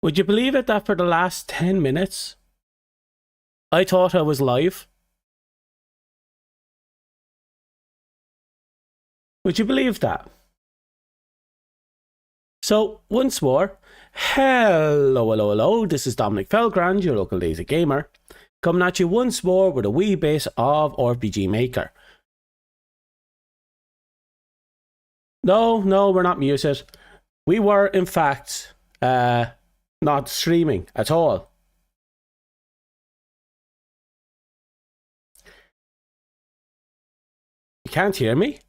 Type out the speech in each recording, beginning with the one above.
Would you believe it that for the last 10 minutes, I thought I was live? Would you believe that? So, once more, hello, this is Dominic Felgrand, your local lazy gamer, coming at you once more with a wee bit of RPG Maker. No, we're not muted. We were, in fact, not streaming at all. You can't hear me?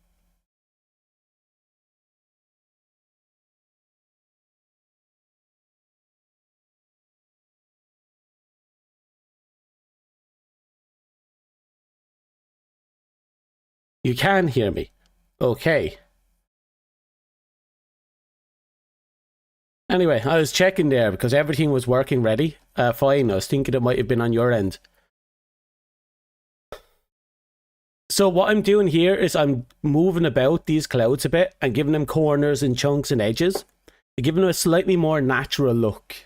You can hear me. Okay. Anyway, I was checking there because everything was working ready. Fine, I was thinking it might have been on your end. So what I'm doing here is I'm moving about these clouds a bit and giving them corners and chunks and edges, giving them a slightly more natural look.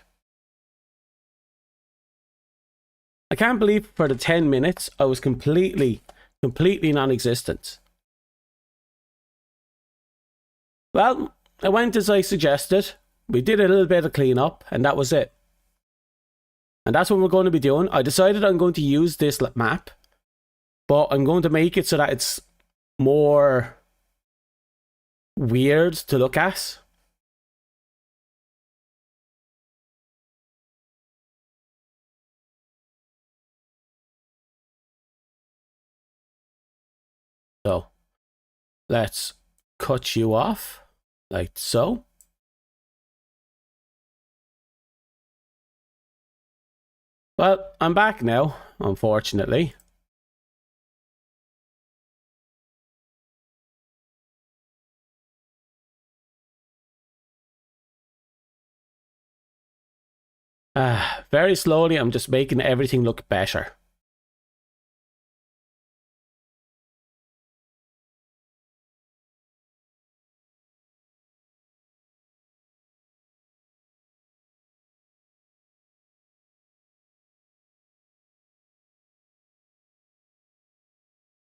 I can't believe for the 10 minutes I was completely non-existent. Well, I went as I suggested. We did a little bit of cleanup and that was it. And that's what we're going to be doing. I decided I'm going to use this map, but I'm going to make it so that it's more weird to look at. So, let's cut you off, like so. Well, I'm back now, unfortunately. Very slowly, I'm just making everything look better.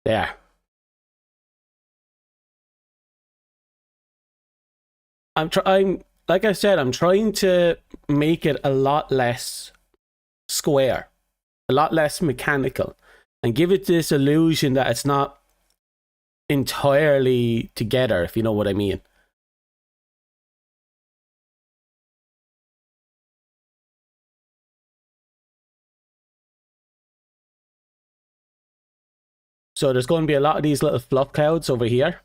There. I'm like I said, I'm trying to make it a lot less square, a lot less mechanical, and give it this illusion that it's not entirely together, if you know what I mean. So there's going to be a lot of these little fluff clouds over here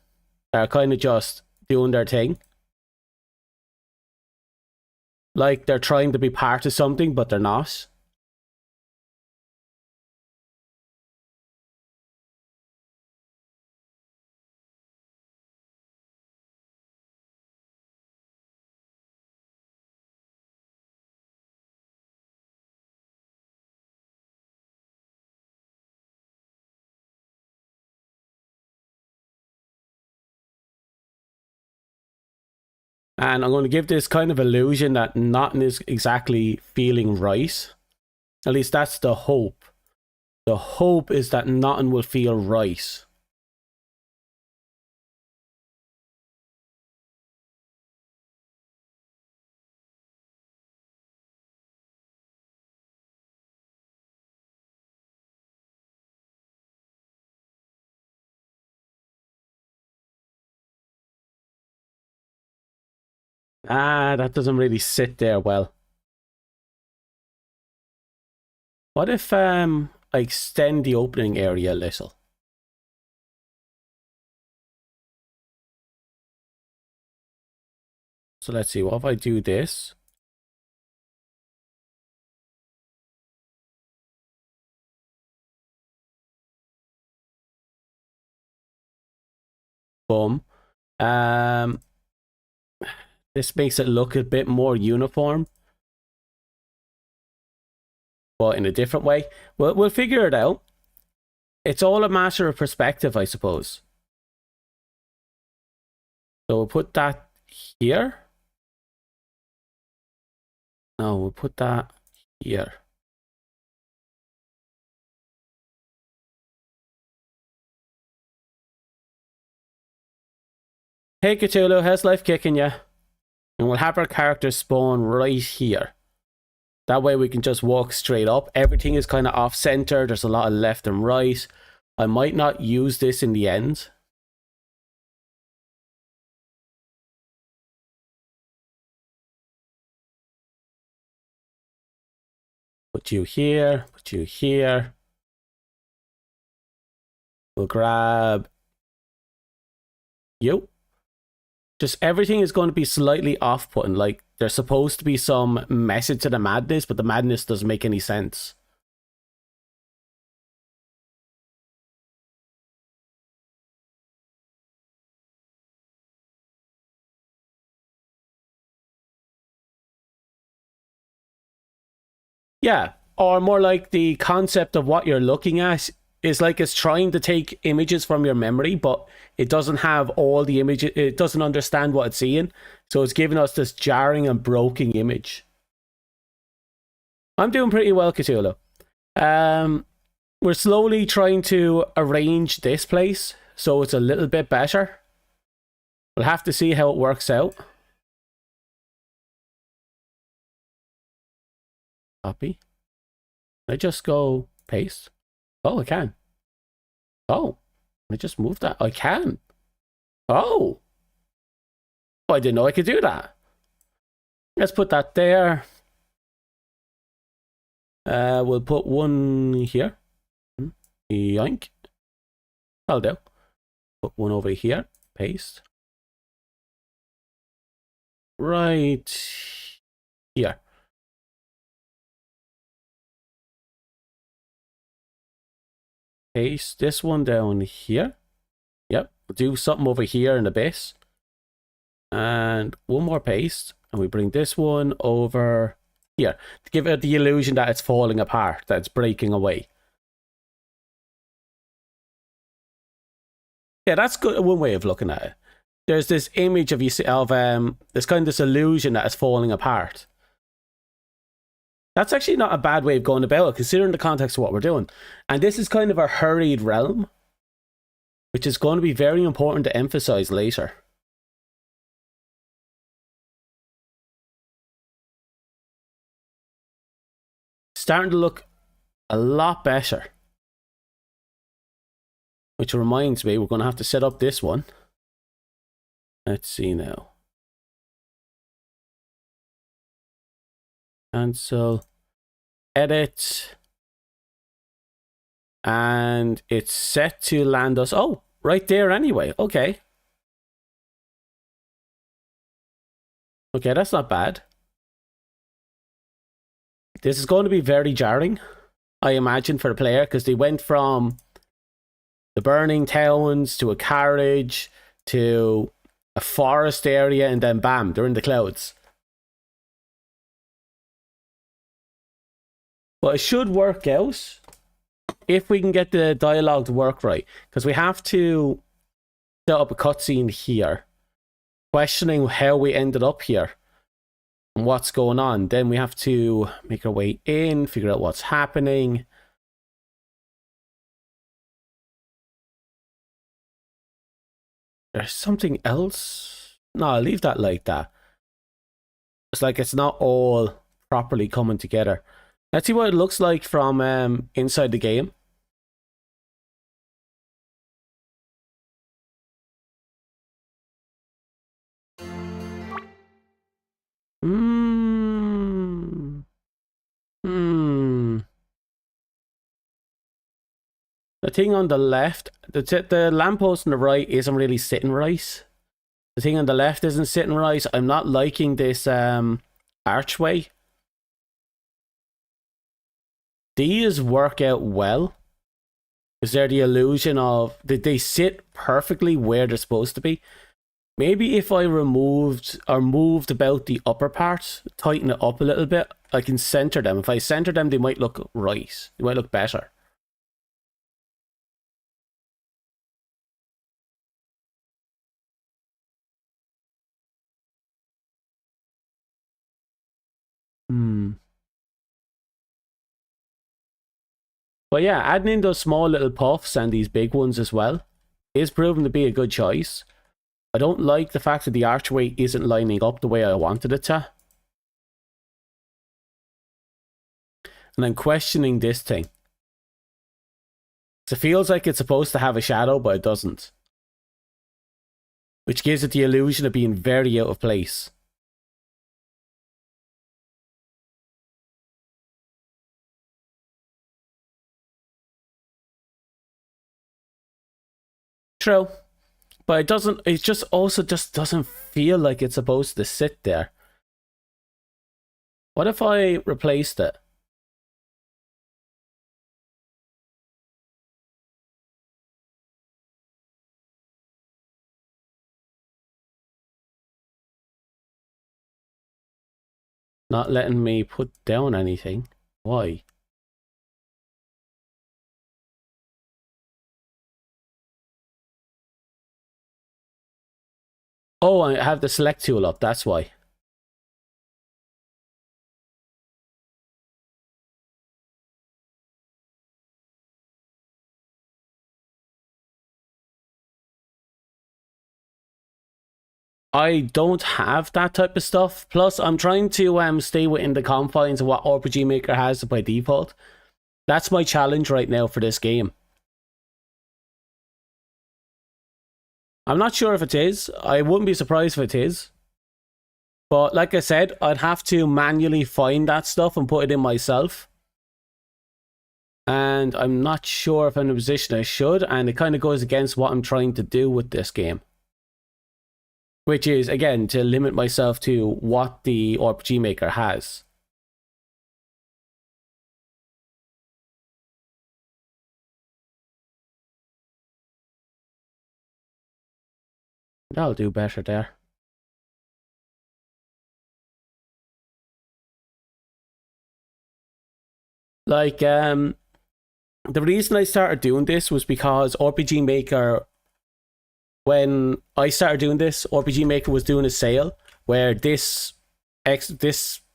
that are kind of just doing their thing. Like they're trying to be part of something, but they're not. And I'm going to give this kind of illusion that nothing is exactly feeling right. At least that's the hope. The hope is that nothing will feel right. That doesn't really sit there well. What if I extend the opening area a little? So let's see, what if I do this? Boom. This makes it look a bit more uniform, but in a different way. We'll figure it out. It's all a matter of perspective, I suppose. So we'll put that here. No, we'll put that here. Hey Cthulhu, how's life kicking ya? And we'll have our characters spawn right here. That way we can just walk straight up. Everything is kind of off center. There's a lot of left and right. I might not use this in the end. Put you here. Put you here. We'll grab you. Just everything is going to be slightly off-putting. Like, there's supposed to be some method to the madness, but the madness doesn't make any sense. Yeah, or more like the concept of what you're looking at is like it's trying to take images from your memory, but it doesn't have all the images. It doesn't understand what it's seeing, so it's giving us this jarring and broken image. I'm doing pretty well, Cthulhu. We're slowly trying to arrange this place so it's a little bit better. We'll have to see how it works out. Copy. I just go paste. Oh, I can. Oh, I just moved that. I can. Oh. Oh, I didn't know I could do that. Let's put that there. We'll put one here. Yoink. That'll do. Put one over here. Paste. Right here. Paste this one down here. Yep. We'll do something over here in the base. And one more paste. And we bring this one over here to give it the illusion that it's falling apart, that it's breaking away. Yeah, that's good. One way of looking at it. There's this image of this kind of this illusion that it's falling apart. That's actually not a bad way of going about it, considering the context of what we're doing. And this is kind of a hurried realm, which is going to be very important to emphasize later. Starting to look a lot better. Which reminds me, we're going to have to set up this one. Let's see now. Cancel. Edit. And it's set to land us. Oh, right there anyway. Okay. Okay, that's not bad. This is going to be very jarring, I imagine, for the player, because they went from the burning towns to a carriage to a forest area, and then bam, they're in the clouds. But it should work out if we can get the dialogue to work right, because we have to set up a cutscene here questioning how we ended up here and what's going on. Then we have to make our way in, figure out what's happening. There's something else. No, I'll leave that like that. It's like it's not all properly coming together. Let's see what it looks like from inside the game. The thing on the left, the lamppost on the right isn't really sitting right. The thing on the left isn't sitting right. I'm not liking this archway. These work out well. Is there the illusion of, did they sit perfectly where they're supposed to be? Maybe if I removed or moved about the upper part, tighten it up a little bit, I can center them. If I center them, they might look right. They might look better. Hmm. But yeah, adding in those small little puffs and these big ones as well is proven to be a good choice. I don't like the fact that the archway isn't lining up the way I wanted it to. And I'm questioning this thing. So it feels like it's supposed to have a shadow, but it doesn't. Which gives it the illusion of being very out of place. True. But it just also just doesn't feel like it's supposed to sit there. What if I replaced it? Not letting me put down anything. Why? Oh, I have the select tool up, that's why. I don't have that type of stuff. Plus, I'm trying to stay within the confines of what RPG Maker has by default. That's my challenge right now for this game. I'm not sure if it is. I wouldn't be surprised if it is. But like I said, I'd have to manually find that stuff and put it in myself. And I'm not sure if I'm in a position I should. And it kind of goes against what I'm trying to do with this game. Which is, again, to limit myself to what the RPG Maker has. That'll do better there. Like, the reason I started doing this was because RPG Maker, when I started doing this, RPG Maker was doing a sale where this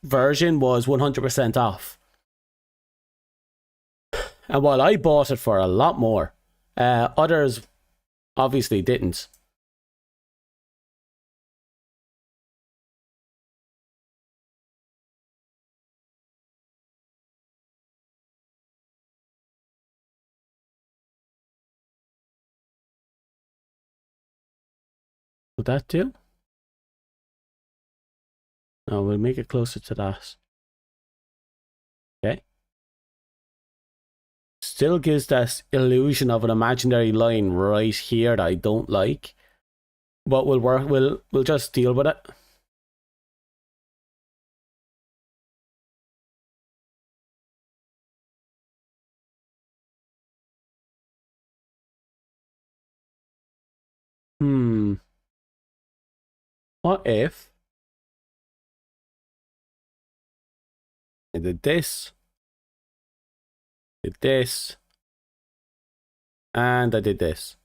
version was 100% off. And while I bought it for a lot more, others obviously didn't. Would that do? No, we'll make it closer to that. Okay. Still gives that illusion of an imaginary line right here that I don't like. But we'll work. We'll just deal with it. Hmm. What if I did this, and I did this?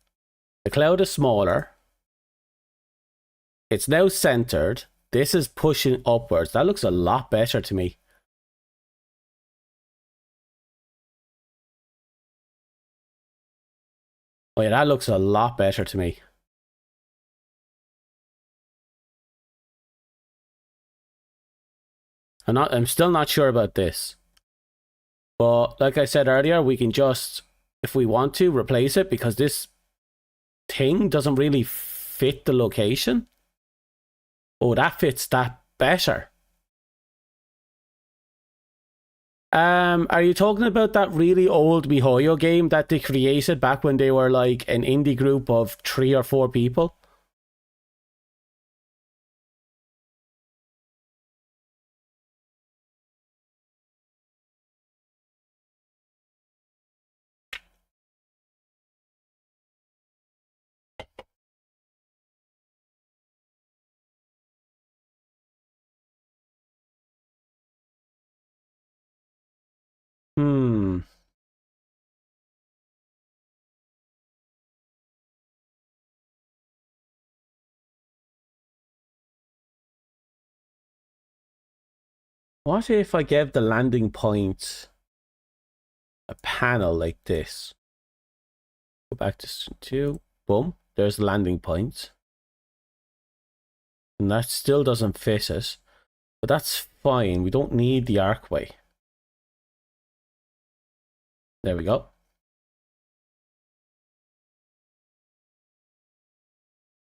The cloud is smaller. It's now centered. This is pushing upwards. That looks a lot better to me. Oh yeah, that looks a lot better to me. I'm still not sure about this. But like I said earlier, we can just, if we want to, replace it because this thing doesn't really fit the location. Oh, that fits that better. Are you talking about that really old MiHoYo game that they created back when they were like an indie group of 3 or 4 people? Hmm. What if I gave the landing point a panel like this? Go back to 2. Boom. There's the landing point. And that still doesn't fit it. But that's fine. We don't need the archway. There we go.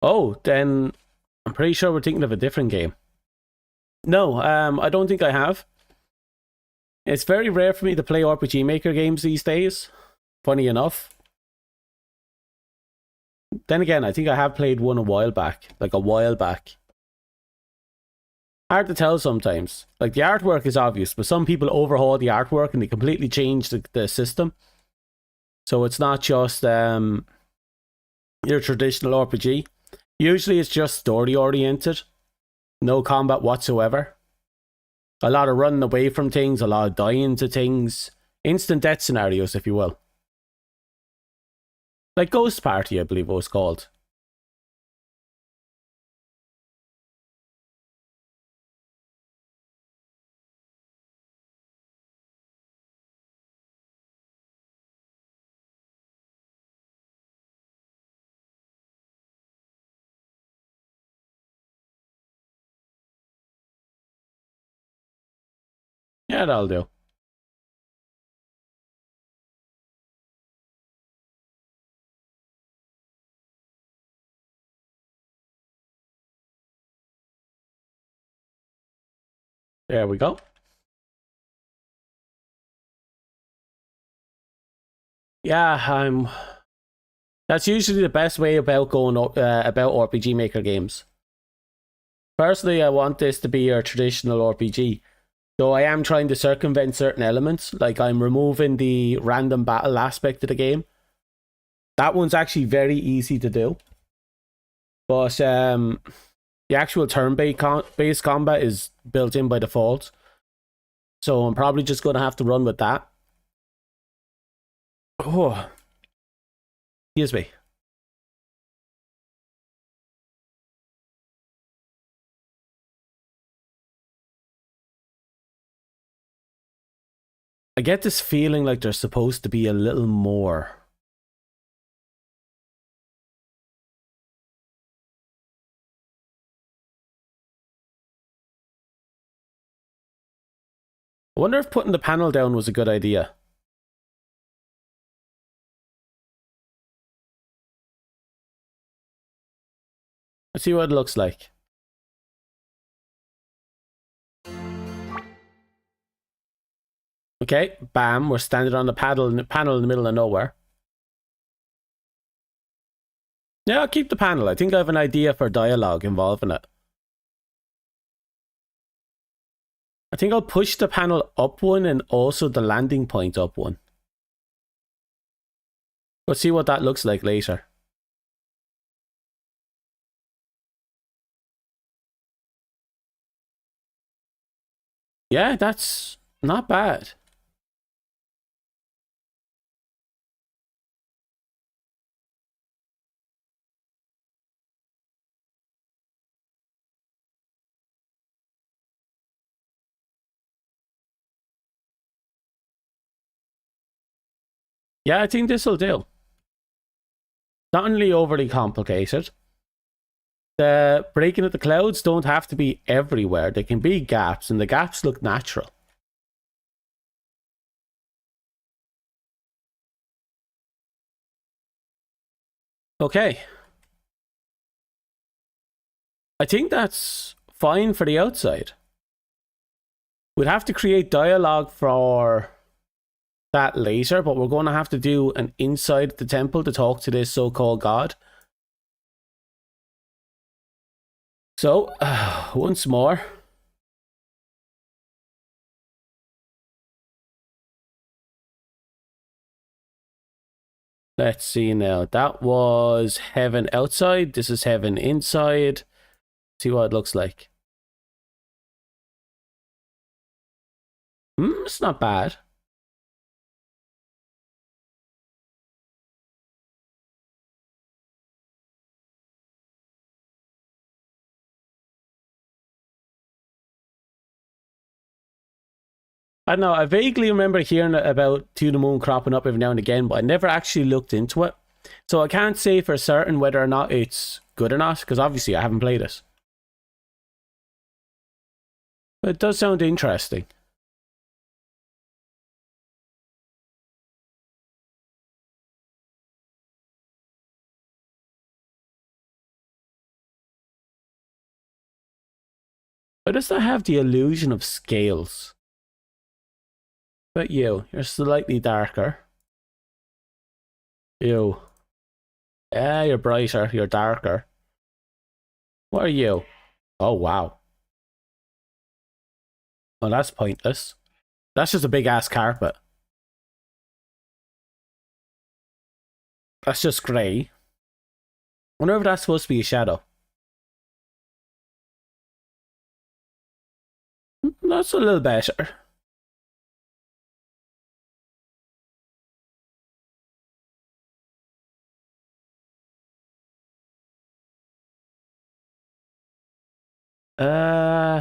Oh, then I'm pretty sure we're thinking of a different game. No, I don't think I have. It's very rare for me to play RPG Maker games these days. Funny enough. Then again, I think I have played one a while back. Like a while back. Hard to tell sometimes. Like the artwork is obvious, but some people overhaul the artwork and they completely change the system. So it's not just your traditional RPG. Usually it's just story oriented. No combat whatsoever. A lot of running away from things, a lot of dying to things. Instant death scenarios, if you will. Like Ghost Party, I believe it was called. Yeah, that'll do. There we go. Yeah, that's usually the best way about going about RPG Maker games. Personally, I want this to be your traditional RPG. So I am trying to circumvent certain elements, like I'm removing the random battle aspect of the game. That one's actually very easy to do. But the actual turn-based combat is built in by default. So I'm probably just going to have to run with that. Oh, excuse me. I get this feeling like there's supposed to be a little more. I wonder if putting the panel down was a good idea. Let's see what it looks like. Okay, bam, we're standing on the panel in the middle of nowhere. Yeah, I'll keep the panel. I think I have an idea for dialogue involving it. I think I'll push the panel up one and also the landing point up one. We'll see what that looks like later. Yeah, that's not bad. Yeah, I think this will do. Not only overly complicated. The breaking of the clouds don't have to be everywhere. They can be gaps, and the gaps look natural. Okay. I think that's fine for the outside. We'd have to create dialogue for that later, but we're going to have to do an inside the temple to talk to this so-called god. So, once more. Let's see now. That was heaven outside. This is heaven inside. See what it looks like. It's not bad. I don't know, I vaguely remember hearing about To the Moon cropping up every now and again, but I never actually looked into it. So I can't say for certain whether or not it's good or not, because obviously I haven't played it. But it does sound interesting. But does that have the illusion of scales? But you're slightly darker. You. Yeah, you're brighter, you're darker. What are you? Oh, wow. Oh, that's pointless. That's just a big ass carpet. That's just grey. I wonder if that's supposed to be a shadow. That's a little better. Uh,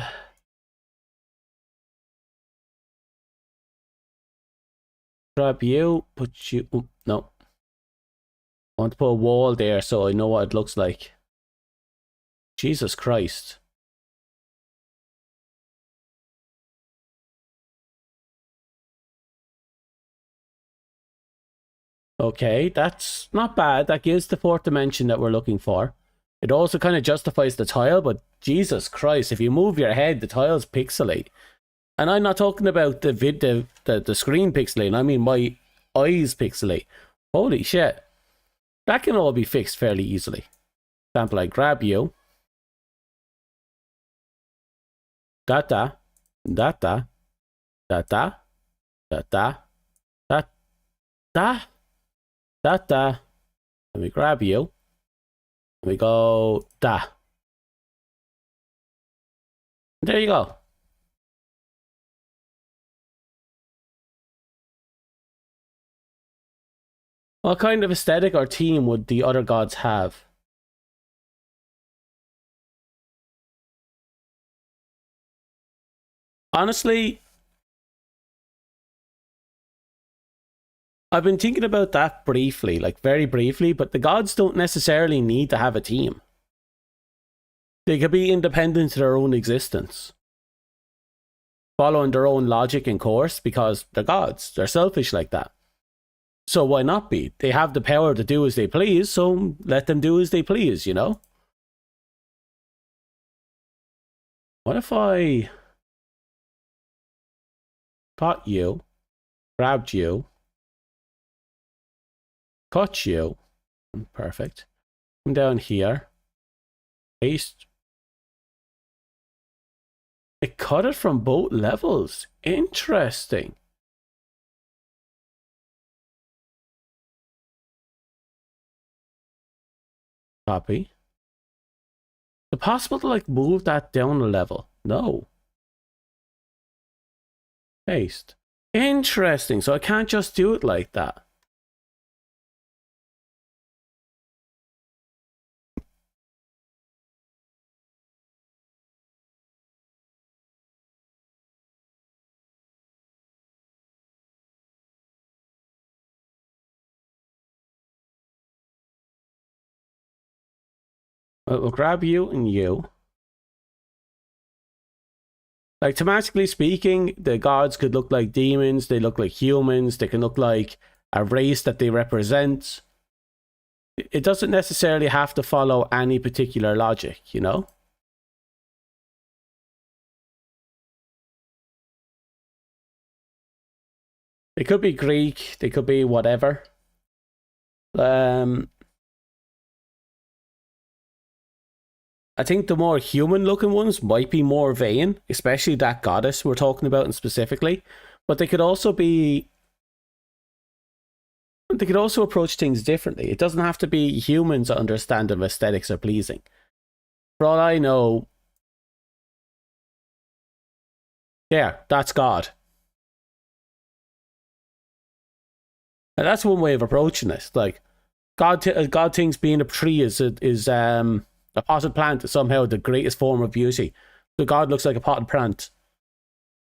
Grab you, put you. Oh, no. I want to put a wall there so I know what it looks like. Jesus Christ. Okay, that's not bad. That gives the fourth dimension that we're looking for. It also kind of justifies the tile, but Jesus Christ, if you move your head, the tiles pixelate. And I'm not talking about the screen pixelating, I mean my eyes pixelate. Holy shit. That can all be fixed fairly easily. For example, I grab you. Da-da. Da-da. Da-da. Da-da. Da-da. Da-da. Let me grab you. Let me go da. There you go. What kind of aesthetic or theme would the other gods have? Honestly, I've been thinking about that briefly, like very briefly, but the gods don't necessarily need to have a team. They could be independent to their own existence, following their own logic and course because they're gods. They're selfish like that. So why not be? They have the power to do as they please, so let them do as they please, you know? What if I caught you, grabbed you, cut you? Perfect. Come down here. Paste. It cut it from both levels. Interesting. Copy. Is it possible to like move that down a level? No. Paste. Interesting. So I can't just do it like that. We'll grab you and you. Like, thematically speaking, the gods could look like demons, they look like humans, they can look like a race that they represent. It doesn't necessarily have to follow any particular logic, you know? They could be Greek, they could be whatever. I think the more human looking ones might be more vain, especially that goddess we're talking about and specifically. But they could also be... They could also approach things differently. It doesn't have to be humans that understand if aesthetics are pleasing. For all I know... Yeah, that's God. And that's one way of approaching this. Like, God thinks being a tree is a potted plant is somehow the greatest form of beauty. The god looks like a potted plant.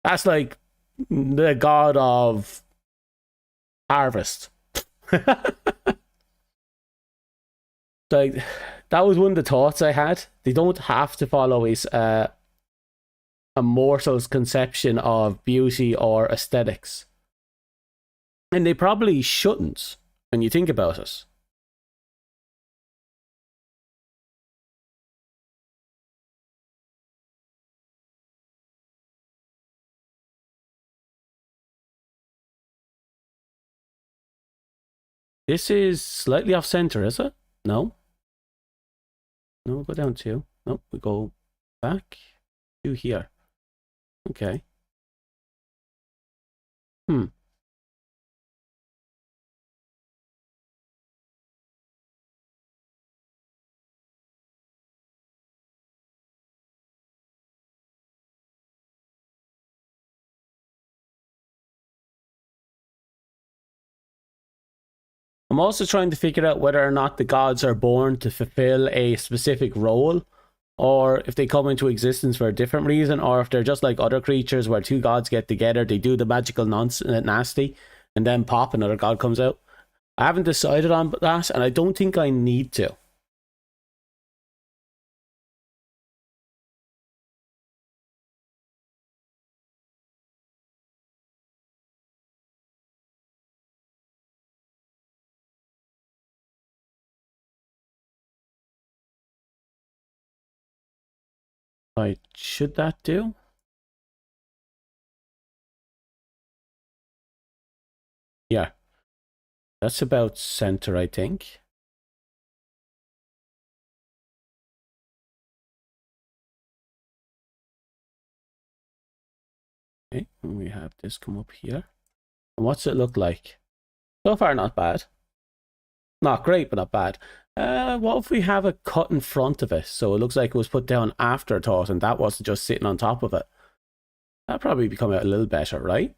That's like the god of harvest. Like, that was one of the thoughts I had. They don't have to follow a mortal's conception of beauty or aesthetics. And they probably shouldn't when you think about it. This is slightly off center, is it? No? No, we'll go down two. Nope, we go back to here. Okay. Hmm. I'm also trying to figure out whether or not the gods are born to fulfill a specific role, or if they come into existence for a different reason, or if they're just like other creatures where two gods get together, they do the magical nonsense, nasty, and then pop, another god comes out. I haven't decided on that, and I don't think I need to. Right, should that do? Yeah, that's about center, I think. Okay, and we have this come up here. And what's it look like? So far, not bad. Not great, but not bad. What if we have a cut in front of it, so it looks like it was put down afterthought and that wasn't just sitting on top of it? That'd probably become a little better, right?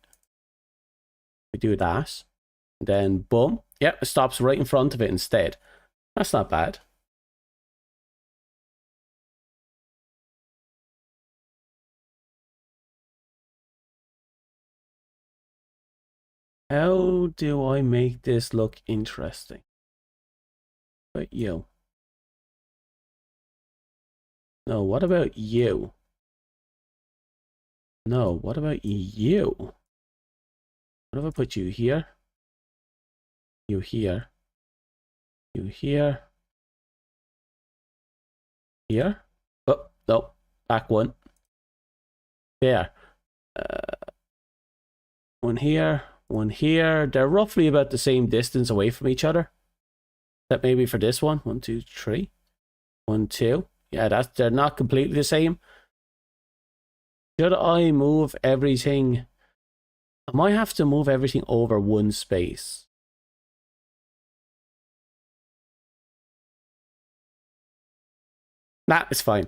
We do that. Then, boom. Yep, it stops right in front of it instead. That's not bad. How do I make this look interesting? But you. No, what about you? No, what about you? What if I put you here? You here? You here? Here? Oh, no. Back one. There. One here. One here. They're roughly about the same distance away from each other. That maybe for this one. 1, 2, 3. 1, 2. Yeah, they're not completely the same. Should I move everything? I might have to move everything over one space. Nah, it's fine.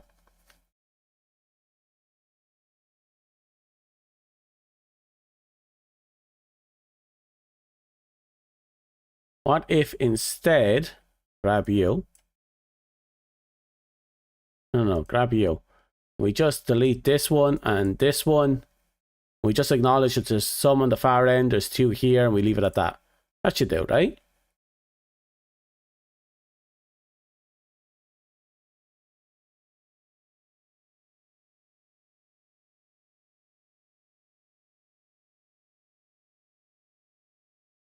What if instead, grab you? No, grab you. We just delete this one and this one. We just acknowledge that there's some on the far end, there's two here, and we leave it at that. That should do, right?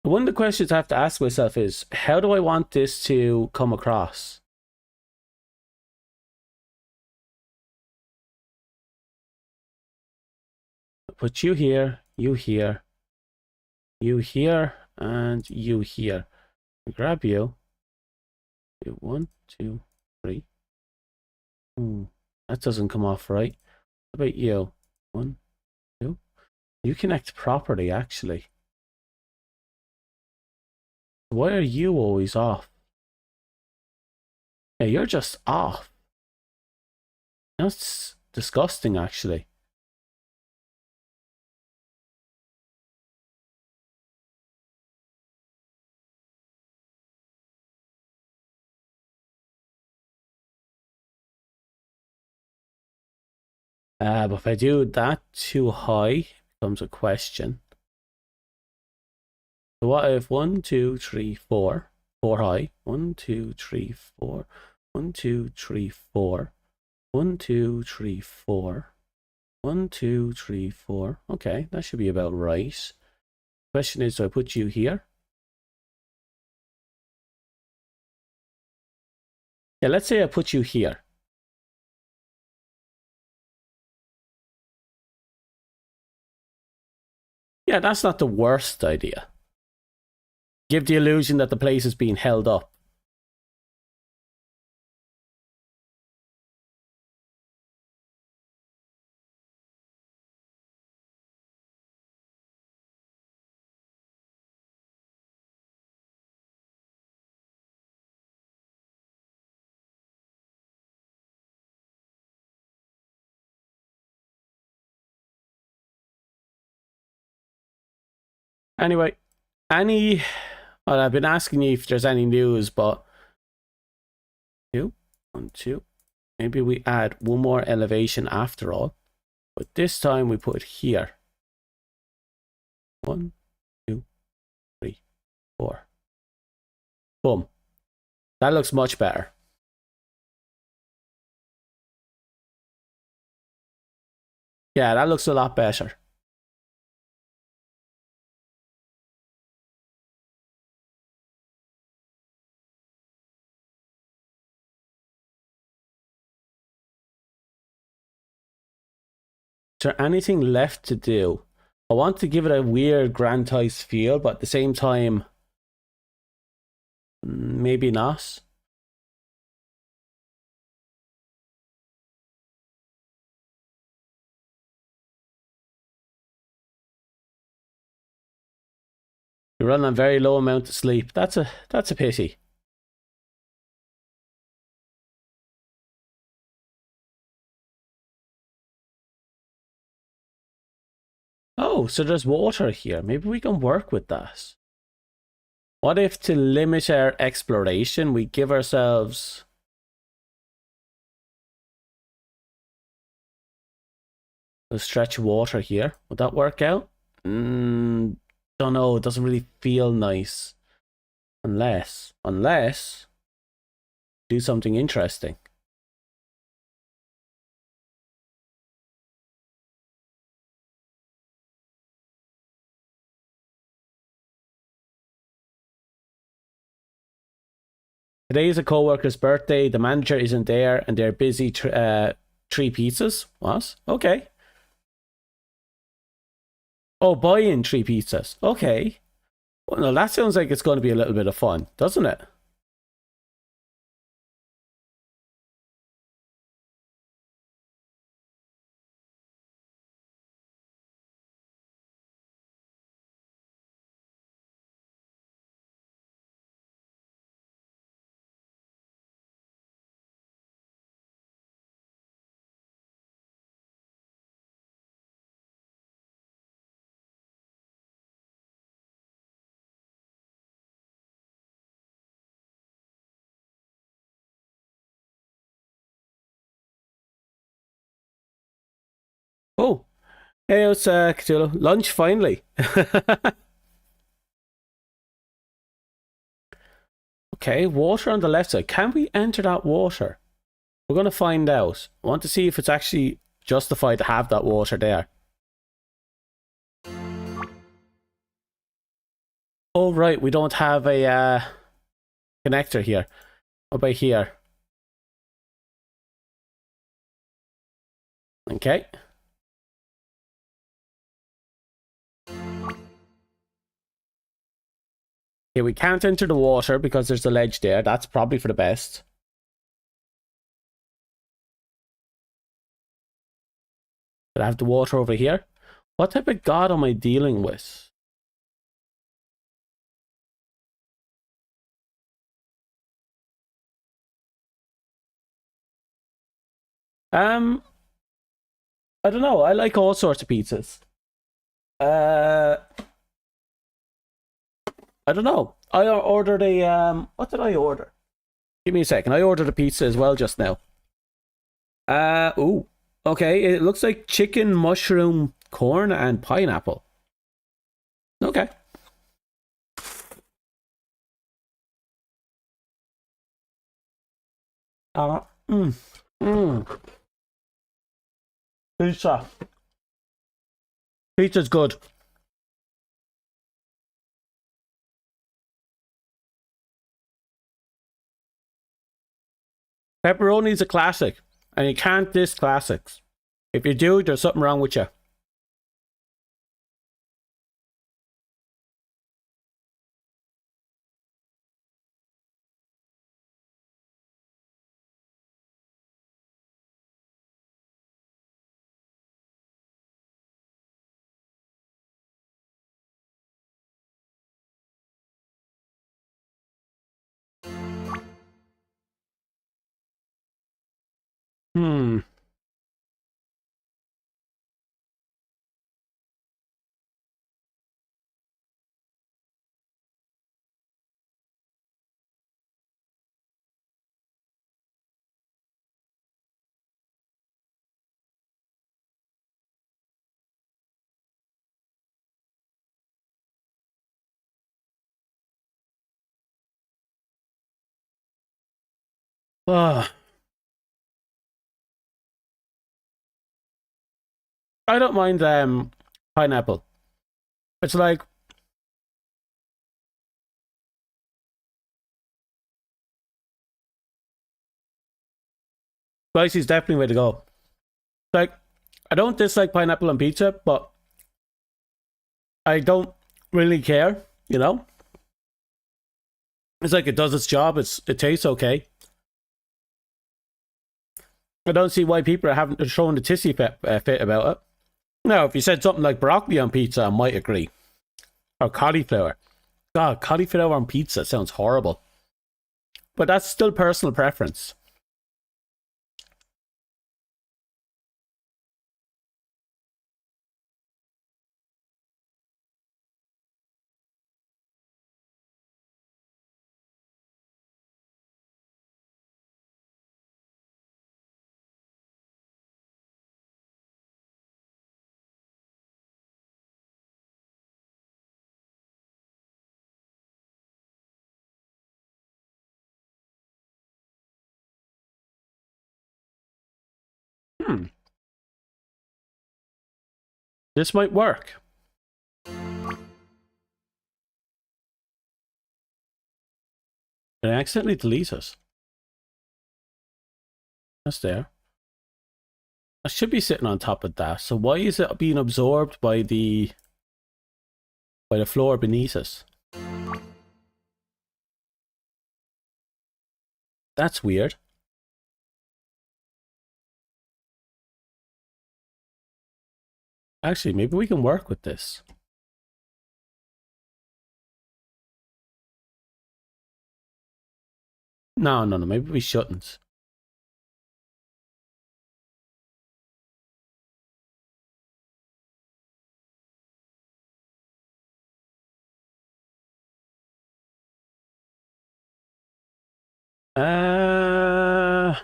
One of the questions I have to ask myself is, how do I want this to come across? Put you here, you here, you here, and you here. Grab you. 1, 2, 3. That doesn't come off right. How about you? 1, 2. You connect properly, actually. Why are you always off? Yeah, you're just off. That's disgusting, actually. But if I do that too high, it becomes a question. So what if 1, 2, 3, 4, 4 high, 1, 2, 3, 4, 1, 2, 3, 4, 1, 2, 3, 4, 1, 2, 3, 4. Okay, that should be about right. Question is, do I put you here? Yeah, let's say I put you here. Yeah, that's not the worst idea. Give the illusion that the place is being held up. Anyway, well, I've been asking you if there's any news, but 2, 1, 2. Maybe we add one more elevation after all, but this time we put it here. 1, 2, 3, 4. Boom. That looks much better. Yeah, that looks a lot better. Is there anything left to do? I want to give it a weird Grand Heist feel, but at the same time, maybe not. You run on a very low amount of sleep. That's a pity. Oh, so there's water here. Maybe we can work with that. What if, to limit our exploration, we give ourselves a stretch of water here? Would that work out? Don't know. It doesn't really feel nice. Unless do something interesting. Today is a co-worker's birthday. The manager isn't there and they're busy 3 pizzas. What? Okay. Oh, buying 3 pizzas. Okay. Well, no, that sounds like it's going to be a little bit of fun, doesn't it? Oh, hey, it's Cthulhu. Lunch finally. Okay, water on the left side. Can we enter that water? We're going to find out. I want to see if it's actually justified to have that water there. Oh, right, we don't have a connector here. What about here? Okay. Okay, we can't enter the water because there's a ledge there. That's probably for the best. But I have the water over here. What type of god am I dealing with? I don't know. I like all sorts of pizzas. I don't know. I ordered a what did I order? Give me a second. I ordered a pizza as well just now. Ooh. Okay, it looks like chicken mushroom corn and pineapple. Okay. Uh, mm, mm. Pizza. Pizza's good. Pepperoni's a classic, and you can't diss classics. If you do, there's something wrong with you. Hmm. Ah, I don't mind pineapple. It's like spicy's definitely the way to go. Like, I don't dislike pineapple on pizza, but I don't really care, you know? It's like it does its job, it tastes okay. I don't see why people are having showing the tissy fit about it. Now, if you said something like broccoli on pizza, I might agree. Or cauliflower. God, cauliflower on pizza sounds horrible. But that's still personal preference. Hmm, this might work. Did I accidentally delete it? That's there. I should be sitting on top of that. So why is it being absorbed by the floor beneath us? That's weird. Actually, maybe we can work with this. No, no, no. Maybe we shouldn't. Uh,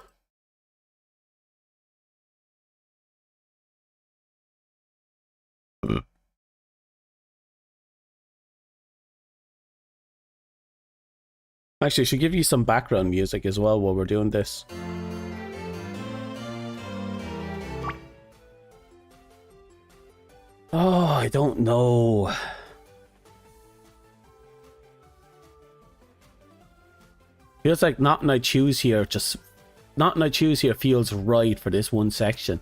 Actually, I should give you some background music as well while we're doing this. Oh, I don't know. Feels like nothing I choose here feels right for this one section.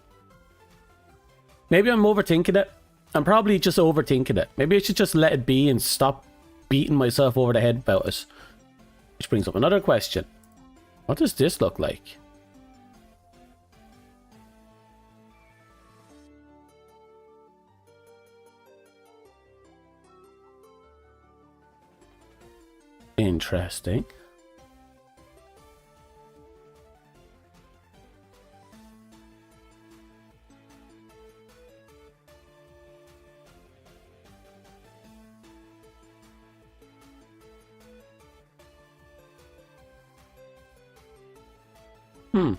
Maybe I'm overthinking it. I'm probably just overthinking it. Maybe I should just let it be and stop beating myself over the head about it. Which brings up another question. What does this look like? Interesting. Hmm.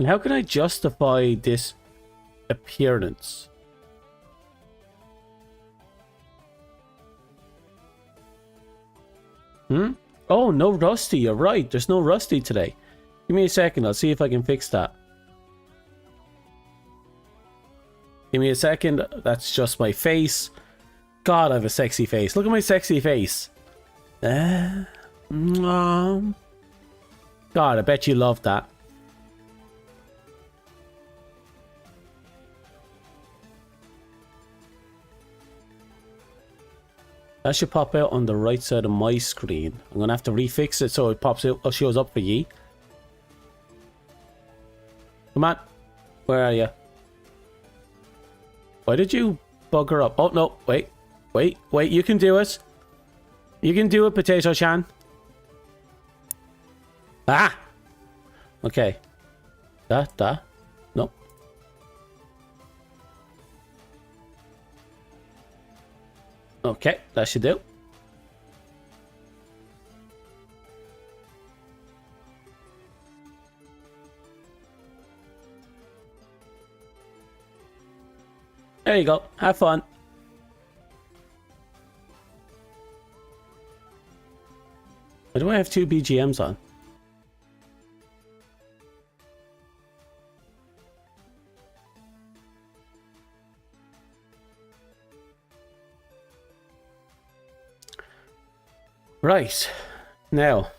And how can I justify this appearance? Oh, no rusty. You're right. There's no rusty today. Give me a second. I'll see if I can fix that. Give me a second. That's just my face. God, I have a sexy face. Look at my sexy face. God, I bet you love that. That should pop out on the right side of my screen. I'm going to have to refix it so it pops out or shows up for ye. Come on. Where are you? Why did you bugger up? Oh, no. Wait. Wait. Wait. You can do it. You can do it, Potato Chan. Ah! Okay. That. No. Okay, that should do. There you go. Have fun. Why do I have 2 BGMs on? Right. Now.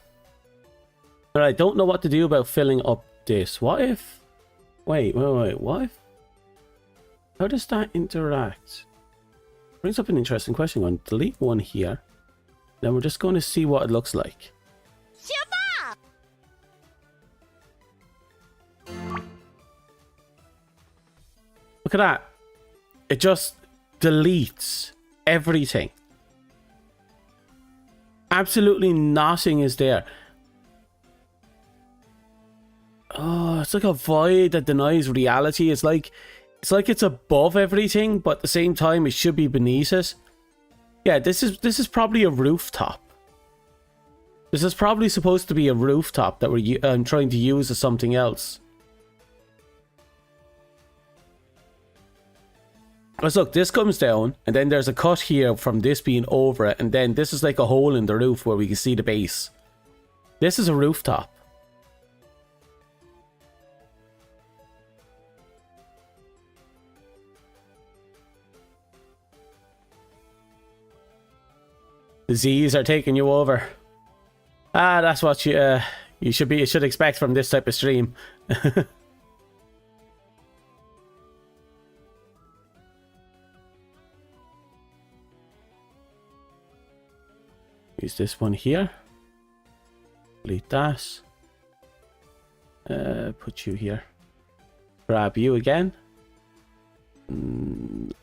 But I don't know what to do about filling up this. What if... Wait. What if... How does that interact? Brings up an interesting question. I'm going to delete one here. Then we're just going to see what it looks like. Look at that. It just deletes everything. Absolutely nothing is there. Oh, it's like a void that denies reality. It's like it's above everything, but at the same time it should be beneath it. Yeah, this is probably a rooftop. This is probably supposed to be a rooftop that we're trying to use as something else. Because look, this comes down, and then there's a cut here from this being over it, and then this is like a hole in the roof where we can see the base. This is a rooftop. The Z's are taking you over. Ah, that's what you should expect from this type of stream. Use this one here. Delete that. Put you here. Grab you again.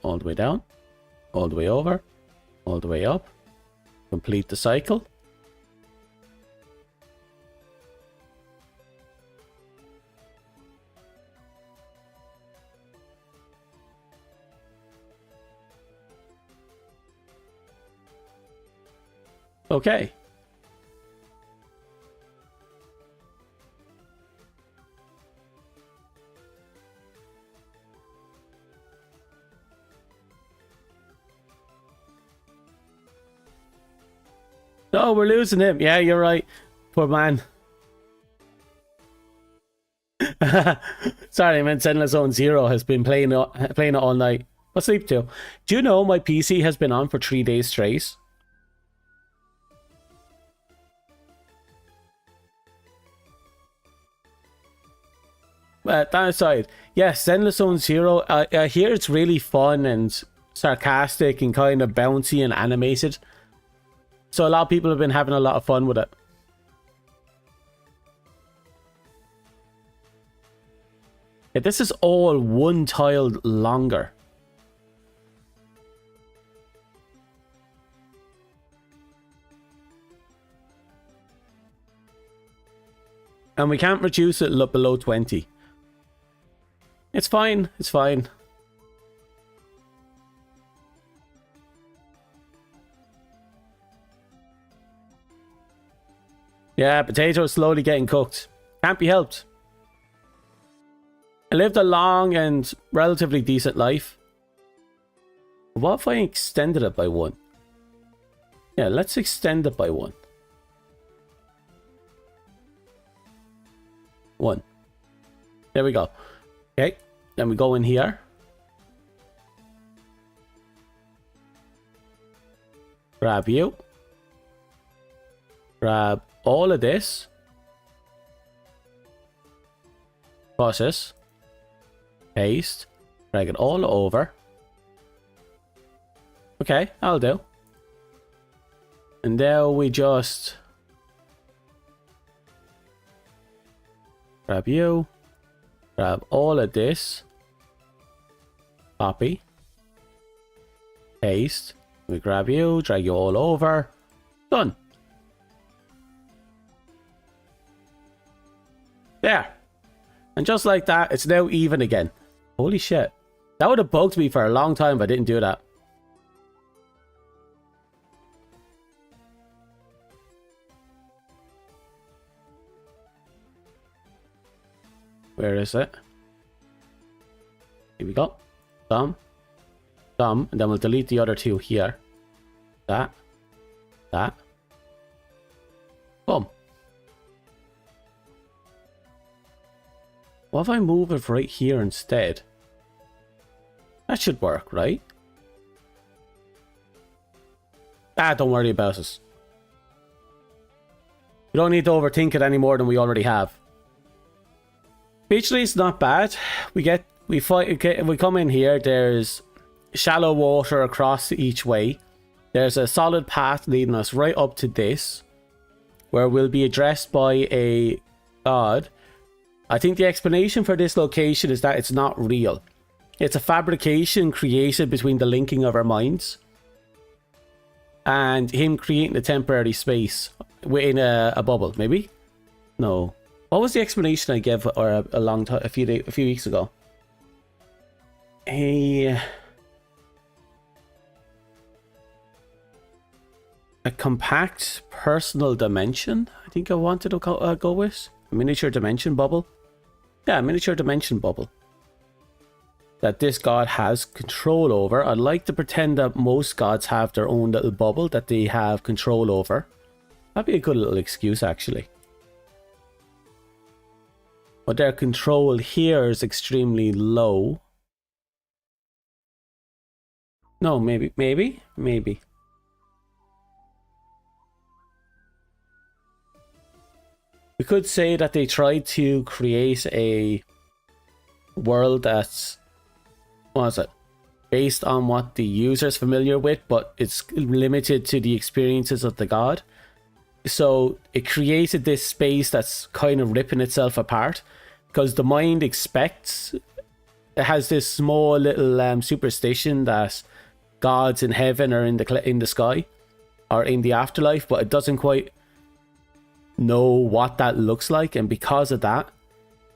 All the way down. All the way over. All the way up. Complete the cycle. Okay. No, we're losing him. Yeah, you're right. Poor man. Sorry, man. Zenless Zone Zero has been playing it all night. Asleep too. Do you know my PC has been on for 3 days straight? That aside, yes, Zenless Zone Zero. I hear it's really fun and sarcastic and kind of bouncy and animated. So a lot of people have been having a lot of fun with it. Yeah, this is all one tile longer. And we can't reduce it below 20. It's fine. It's fine. Yeah, potatoes slowly getting cooked. Can't be helped. I lived a long and relatively decent life. What if I extended it by 1? Yeah, let's extend it by 1. 1. There we go. Okay, then we go in here. Grab you. Grab all of this. Process. Paste. Drag it all over. Okay, I'll do. And now we just grab you. Grab all of this. Copy. Paste. We grab you, drag you all over. Done. There. And just like that, it's now even again. Holy shit. That would have bugged me for a long time if I didn't do that. Where is it? Here we go. Thumb. Thumb. And then we'll delete the other 2 here. That. That. Boom. What if I move it right here instead? That should work, right? Ah, don't worry about it. We don't need to overthink it any more than we already have. Beachly is not bad. We come in here. There's shallow water across each way. There's a solid path leading us right up to this, where we'll be addressed by a god. I think the explanation for this location is that it's not real. It's a fabrication created between the linking of our minds and him creating a temporary space within a bubble. Maybe? No. What was the explanation I gave a few weeks ago? A compact personal dimension, I think I wanted to go with. A miniature dimension bubble. Yeah, a miniature dimension bubble. That this god has control over. I'd like to pretend that most gods have their own little bubble that they have control over. That'd be a good little excuse, actually. But their control here is extremely low. No, maybe. We could say that they tried to create a world that's, what is it? Based on what the user's familiar with, but it's limited to the experiences of the god. So it created this space that's kind of ripping itself apart, because the mind expects, it has this small little superstition that gods in heaven or in the sky or in the afterlife, but it doesn't quite know what that looks like, and because of that,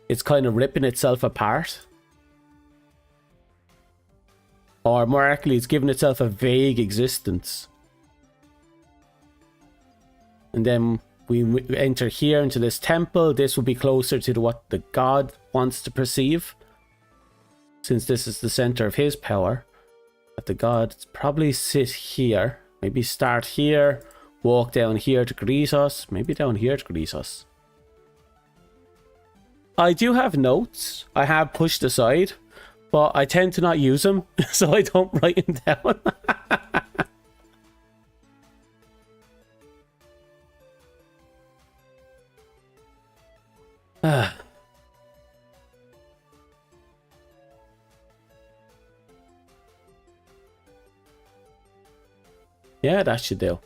it's kind of ripping itself apart. Or more accurately, it's giving itself a vague existence. And then we enter here into this temple. This will be closer to what the god wants to perceive, since this is the center of his power. But the god probably sit here, maybe start here, walk down here to greet us, maybe down here to greet us. I do have notes I have pushed aside, but I tend to not use them, so I don't write them down. Yeah, that should do.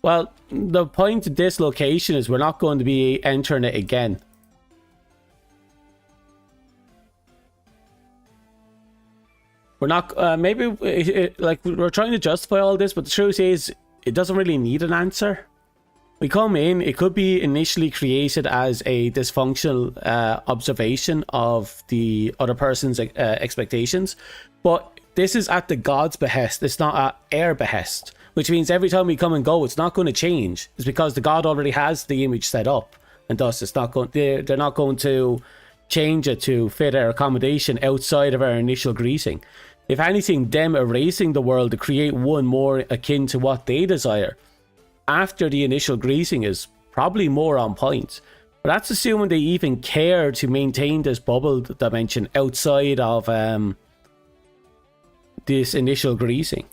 Well, the point of this location is we're not going to be entering it again. We're not, maybe, like, we're trying to justify all this, but the truth is, it doesn't really need an answer. We come in, it could be initially created as a dysfunctional observation of the other person's expectations, but this is at the god's behest, it's not at our behest, which means every time we come and go, it's not going to change. It's because the god already has the image set up, and thus it's not going. They're not going to change it to fit our accommodation outside of our initial greeting. If anything, them erasing the world to create one more akin to what they desire after the initial greeting is probably more on point. But that's assuming they even care to maintain this bubble dimension outside of this initial greeting.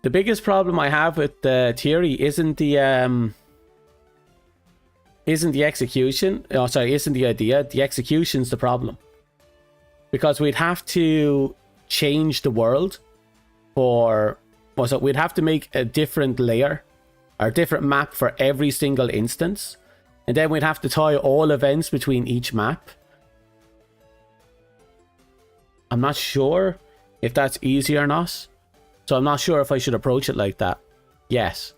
The biggest problem I have with the theory isn't the execution. Oh, sorry, isn't the idea. The execution's the problem. Because we'd have to change the world for... Well, so we'd have to make a different layer or a different map for every single instance. And then we'd have to tie all events between each map. I'm not sure if that's easy or not. So I'm not sure if I should approach it like that. Yes.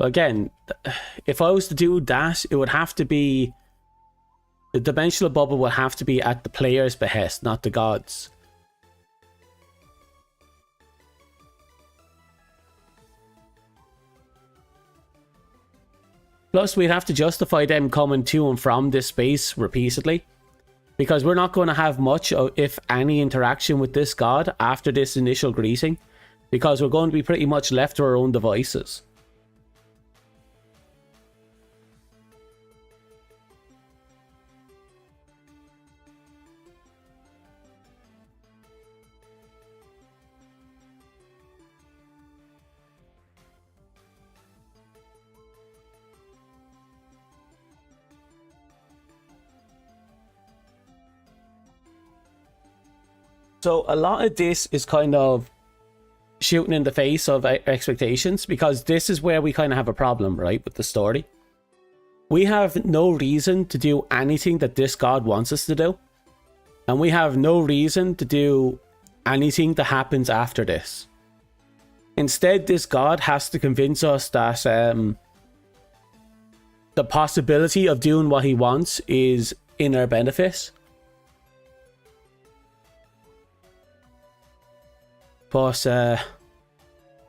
Again, if I was to do that, it would have to be... The dimensional bubble would have to be at the player's behest, not the god's. Plus, we'd have to justify them coming to and from this space repeatedly. Because we're not going to have much, if any, interaction with this god after this initial greeting. Because we're going to be pretty much left to our own devices. So a lot of this is kind of shooting in the face of expectations, because this is where we kind of have a problem, right, with the story. We have no reason to do anything that this god wants us to do. And we have no reason to do anything that happens after this. Instead, this god has to convince us that the possibility of doing what he wants is in our benefit. But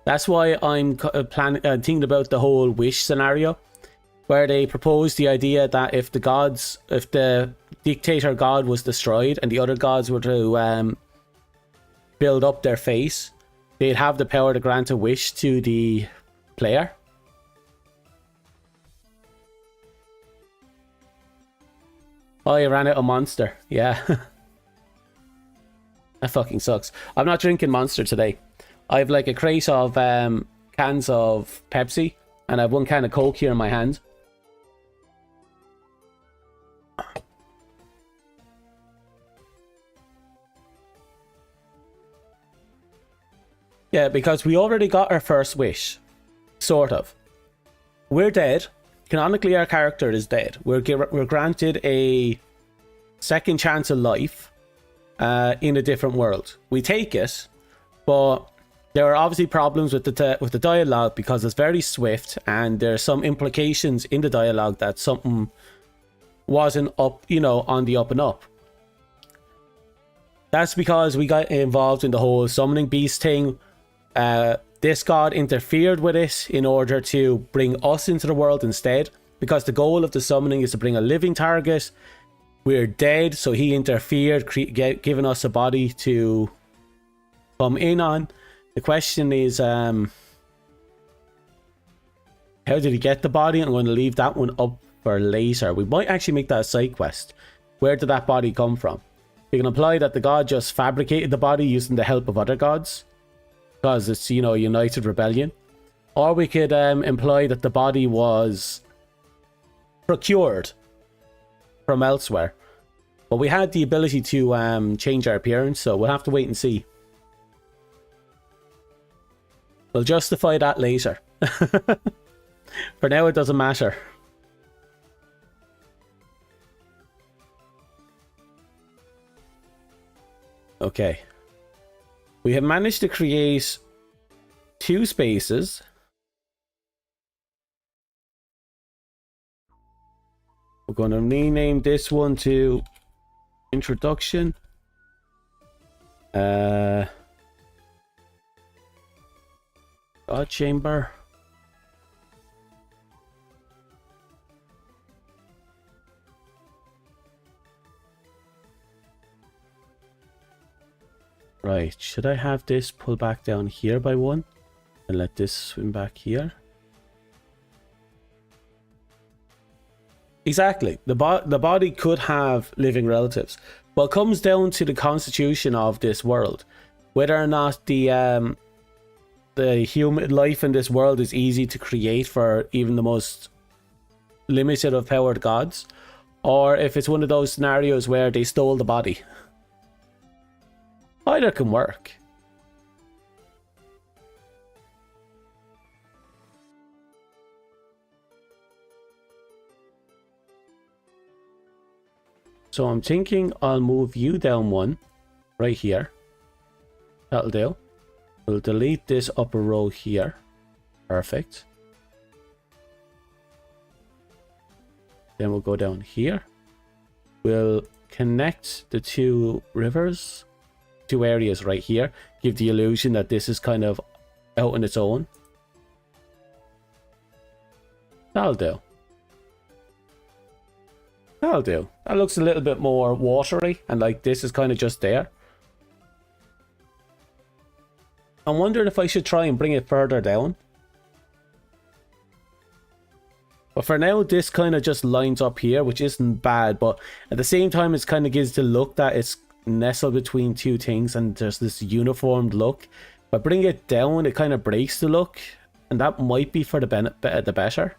that's why I'm thinking about the whole wish scenario, where they propose the idea that if the dictator god was destroyed and the other gods were to build up their face, they'd have the power to grant a wish to the player. Oh, you ran out of Monster. Yeah. That fucking sucks. I'm not drinking Monster today. I have like a crate of cans of Pepsi, and I have one can of Coke here in my hand. Yeah, because we already got our first wish. Sort of. We're dead. Canonically, our character is dead. We're granted a second chance of life. In a different world. We take it, but there are obviously problems with the dialogue, because it's very swift and there are some implications in the dialogue that something wasn't up, on the up and up. That's because we got involved in the whole summoning beast thing. This god interfered with it in order to bring us into the world instead, because the goal of the summoning is to bring a living target. We're dead, so he interfered, giving us a body to come in on. The question is, how did he get the body? I'm going to leave that one up for later. We might actually make that a side quest. Where did that body come from? You can imply that the god just fabricated the body using the help of other gods, because it's, United Rebellion. Or we could imply that the body was procured from elsewhere. But we had the ability to change our appearance, so we'll have to wait and see. We'll justify that later. For now, it doesn't matter. Okay. We have managed to create 2 spaces. We're going to rename this one to Introduction. God Chamber. Right, should I have this pull back down here by 1 and let this swim back here? Exactly. The body could have living relatives, but it comes down to the constitution of this world, whether or not the human life in this world is easy to create for even the most limited of powered gods, or if it's one of those scenarios where they stole the body. Either can work. So I'm thinking I'll move you down 1 right here. That'll do. We'll delete this upper row here. Perfect. Then we'll go down here. We'll connect the 2 rivers, 2 areas right here. Give the illusion that this is kind of out on its own. That'll do. That'll do. That looks a little bit more watery, and like this is kind of just there. I'm wondering if I should try and bring it further down. But for now, this kind of just lines up here, which isn't bad, but at the same time, it kind of gives the look that it's nestled between 2 things and there's this uniformed look. If I bring it down, it kind of breaks the look, and that might be for the better.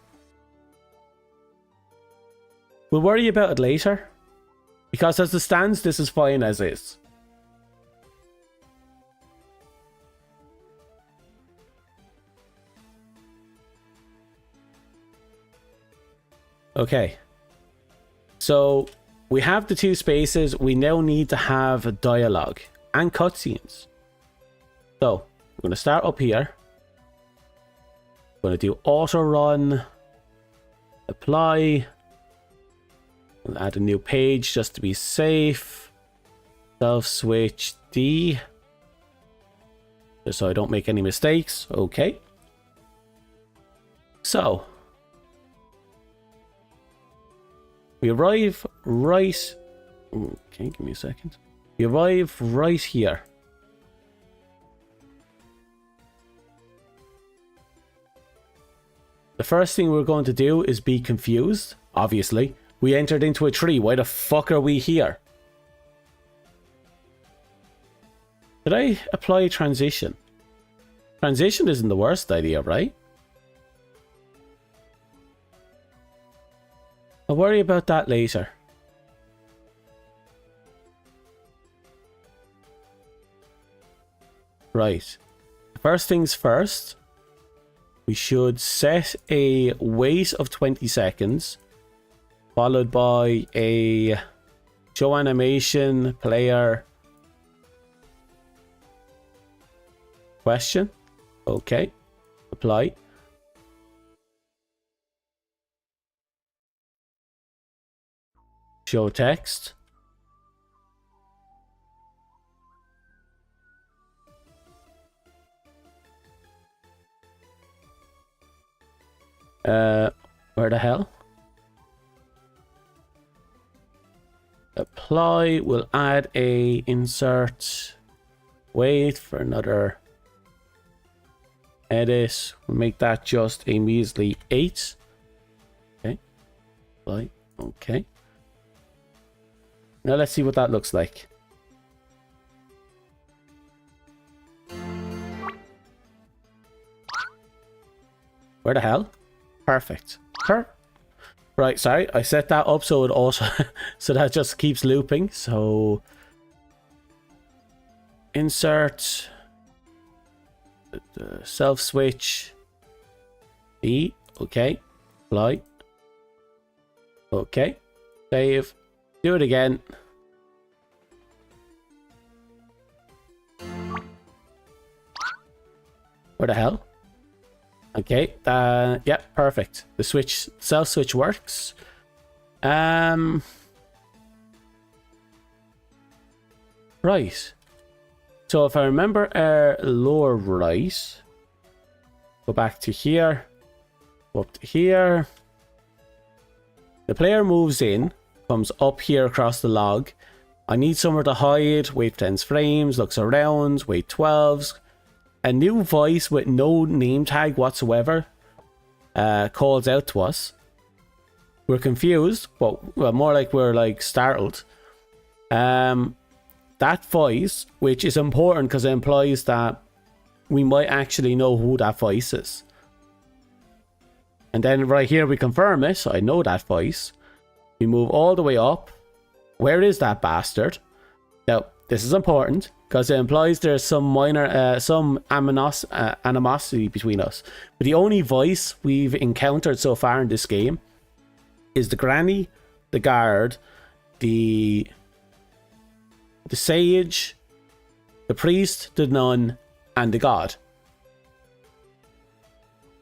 We'll worry about it later, because as it stands, this is fine as is. Okay, so we have the 2 spaces. We now need to have a dialogue and cutscenes. So we're going to start up here. I'm going to do auto run, apply. We'll add a new page just to be safe. Self switch D. Just so I don't make any mistakes. Okay. So we arrive right... Okay, give me a second. We arrive right here. The first thing we're going to do is be confused, obviously. We entered into a tree. Why the fuck are we here? Did I apply transition? Transition isn't the worst idea, right? I'll worry about that later. Right. First things first. We should set a wait of 20 seconds. Followed by a show animation player question. Okay. Apply. Show text. Where the hell? Apply. We'll add a insert. Wait for another edit. We'll make that just a measly 8. Okay. Apply. Okay. Now let's see what that looks like. Where the hell? Perfect. Right, sorry, I set that up so it also so that just keeps looping. So insert the self switch E, okay, apply, okay, save, do it again. Where the hell? Okay, yeah, perfect. The switch, self switch works. Right. So if I remember our lower right, go back to here, go up to here. The player moves in, comes up here across the log. I need somewhere to hide, wait 10 frames, looks around, wait 12s. A new voice with no name tag whatsoever calls out to us. We're confused, but well, more like we're like startled. That voice, which is important because it implies that we might actually know who that voice is. And then right here we confirm it, so I know that voice. We move all the way up. Where is that bastard? Now, this is important because it implies there's some minor, animosity between us. But the only voice we've encountered so far in this game is the granny, the guard, the sage, the priest, the nun, and the god.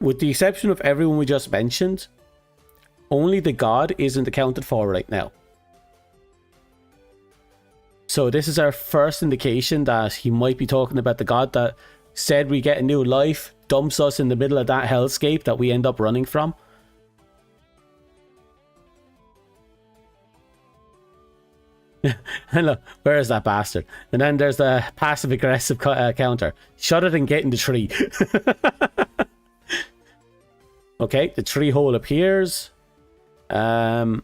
With the exception of everyone we just mentioned, only the god isn't accounted for right now. So this is our first indication that he might be talking about the god that said we get a new life, dumps us in the middle of that hellscape that we end up running from. And look, where is that bastard? And then there's the passive aggressive counter. Shut it and get in the tree. Okay, the tree hole appears. I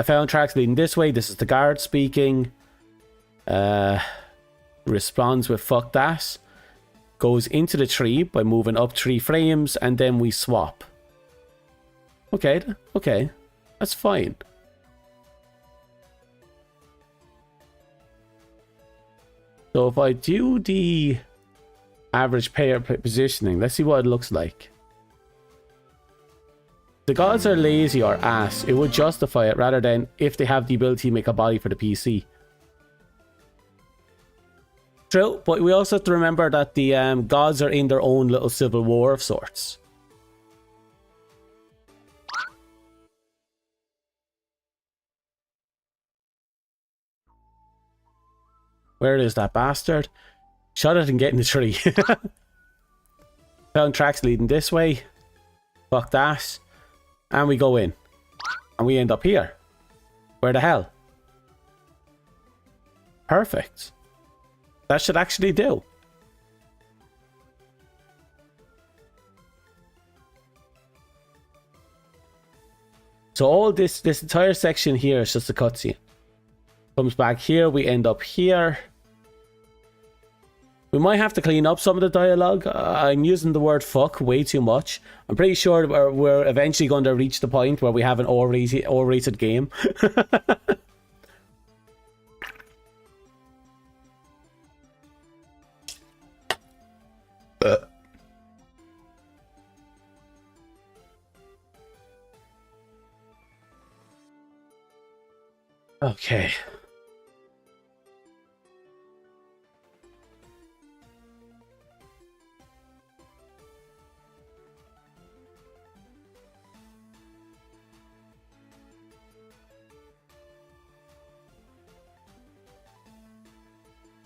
found tracks leading this way. This is the guard speaking. Responds with fuck that. Goes into the tree by moving up 3 frames and then we swap. Okay, okay, that's fine. So if I do the average pair positioning, let's see what it looks like. The gods are lazy or ass. It would justify it rather than if they have the ability to make a body for the PC. True, but we also have to remember that the gods are in their own little civil war of sorts. Where is that bastard? Shut it and get in the tree. Found tracks leading this way. Fuck that. And we go in. And we end up here. Where the hell? Perfect. That should actually do. So all this entire section here is just a cutscene. Comes back here, we end up here. We might have to clean up some of the dialogue. I'm using the word fuck way too much. I'm pretty sure we're eventually going to reach the point where we have an R-rated game. Okay.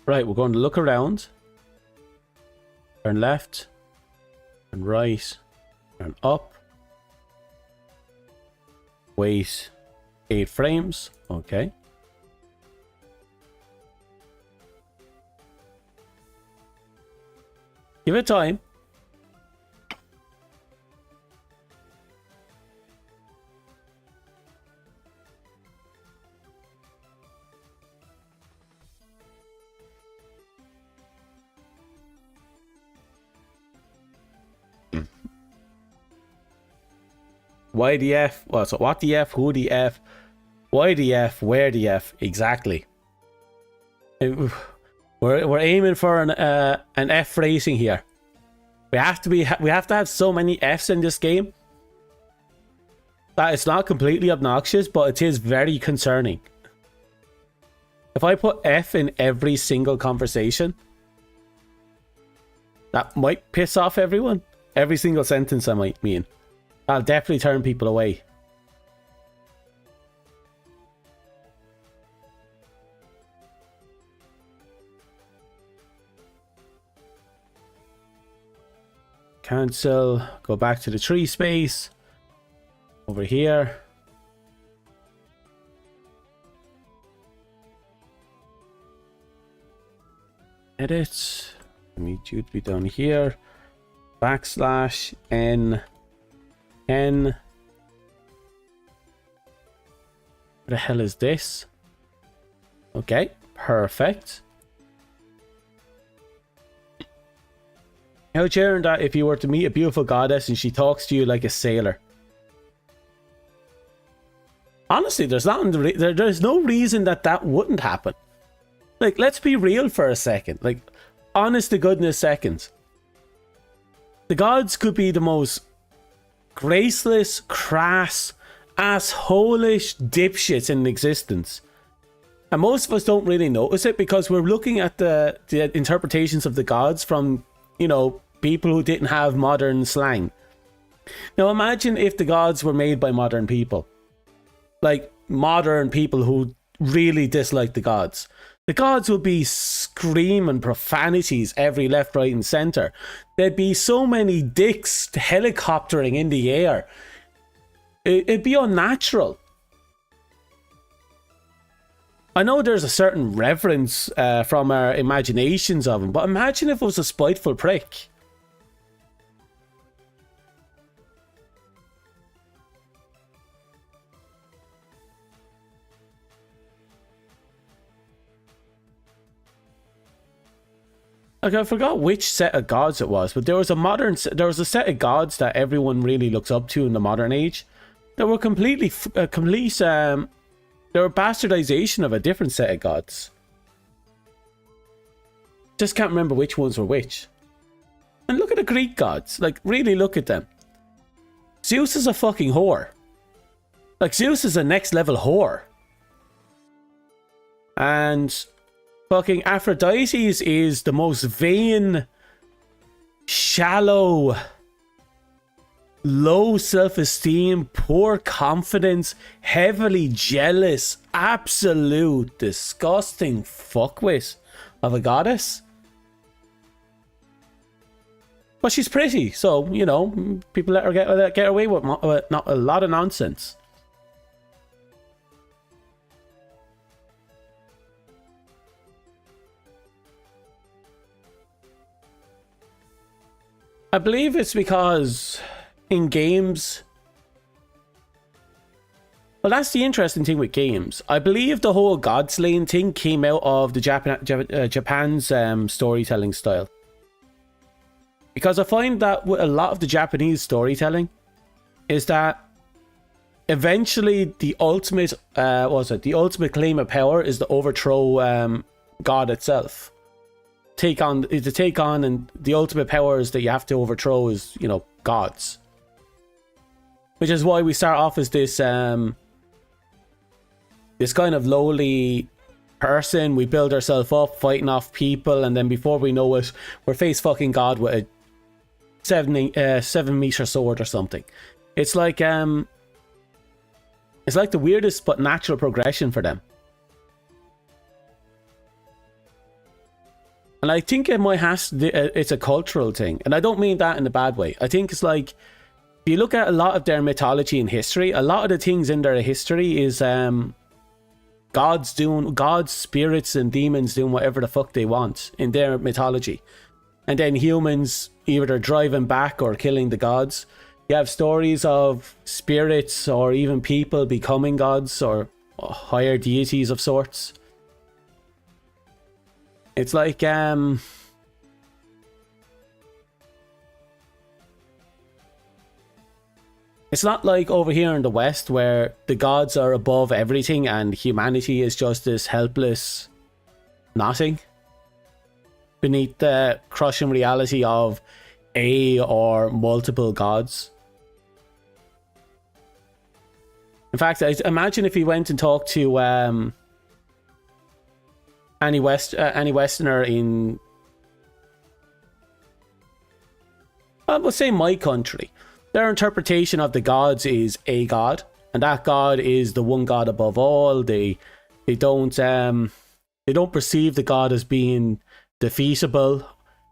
Right, we're going to look around. Turn left. Turn right. Turn up. Wait 8 frames. Okay. Give it time. Why the F? Well, so what the F? Who the F? Why the F? Where the F? Exactly. We're aiming for an F rating here. We have to have so many Fs in this game that it's not completely obnoxious, but it is very concerning. If I put F in every single conversation, that might piss off everyone. Every single sentence, I might mean. That'll definitely turn people away. Cancel. Go back to the tree space. Over here. Edit. I need you to be down here. Backslash N. Where the hell is this? Okay, perfect. How cheering that if you were to meet a beautiful goddess and she talks to you like a sailor. Honestly, there's no reason that wouldn't happen. Like, let's be real for a second. Like, honest to goodness seconds. The gods could be the most graceless, crass, asshole-ish dipshits in existence. And most of us don't really notice it because we're looking at the interpretations of the gods from, you know, people who didn't have modern slang. Now imagine if the gods were made by modern people. Like, modern people who really dislike the gods. The gods would be screaming profanities every left, right, and center. There'd be so many dicks helicoptering in the air. It'd be unnatural. I know there's a certain reverence from our imaginations of him, but imagine if it was a spiteful prick. Like, I forgot which set of gods it was, but there was a set of gods that everyone really looks up to in the modern age. They were they were bastardization of a different set of gods. Just can't remember which ones were which. And look at the Greek gods. Like, really look at them. Zeus is a fucking whore. Like, Zeus is a next level whore. And fucking Aphrodite is the most vain, shallow, low self-esteem, poor confidence, heavily jealous, absolute disgusting fuckwit of a goddess. But she's pretty, so, you know, people let her get away with not a lot of nonsense. I believe it's because in games... Well, that's the interesting thing with games. I believe the whole god slaying thing came out of the Japan's storytelling style. Because I find that with a lot of the Japanese storytelling is that eventually the ultimate claim of power is to overthrow God itself. Take on, and the ultimate powers that you have to overthrow is, you know, gods. Which is why we start off as this this kind of lowly person. We build ourselves up fighting off people, and then before we know it, we're face fucking God with a 7-meter sword or something. It's like the weirdest but natural progression for them. And I think it might it's a cultural thing. And I don't mean that in a bad way. I think it's like, if you look at a lot of their mythology and history, a lot of the things in their history is gods, spirits and demons doing whatever the fuck they want in their mythology. And then humans either driving back or killing the gods. You have stories of spirits or even people becoming gods or higher deities of sorts. It's like, It's not like over here in the West where the gods are above everything and humanity is just this helpless nothing beneath the crushing reality of a or multiple gods. In fact, I imagine if he went and talked to any Westerner in, we'll say my country, their interpretation of the gods is a god, and that god is the one god above all. They don't perceive the god as being defeatable.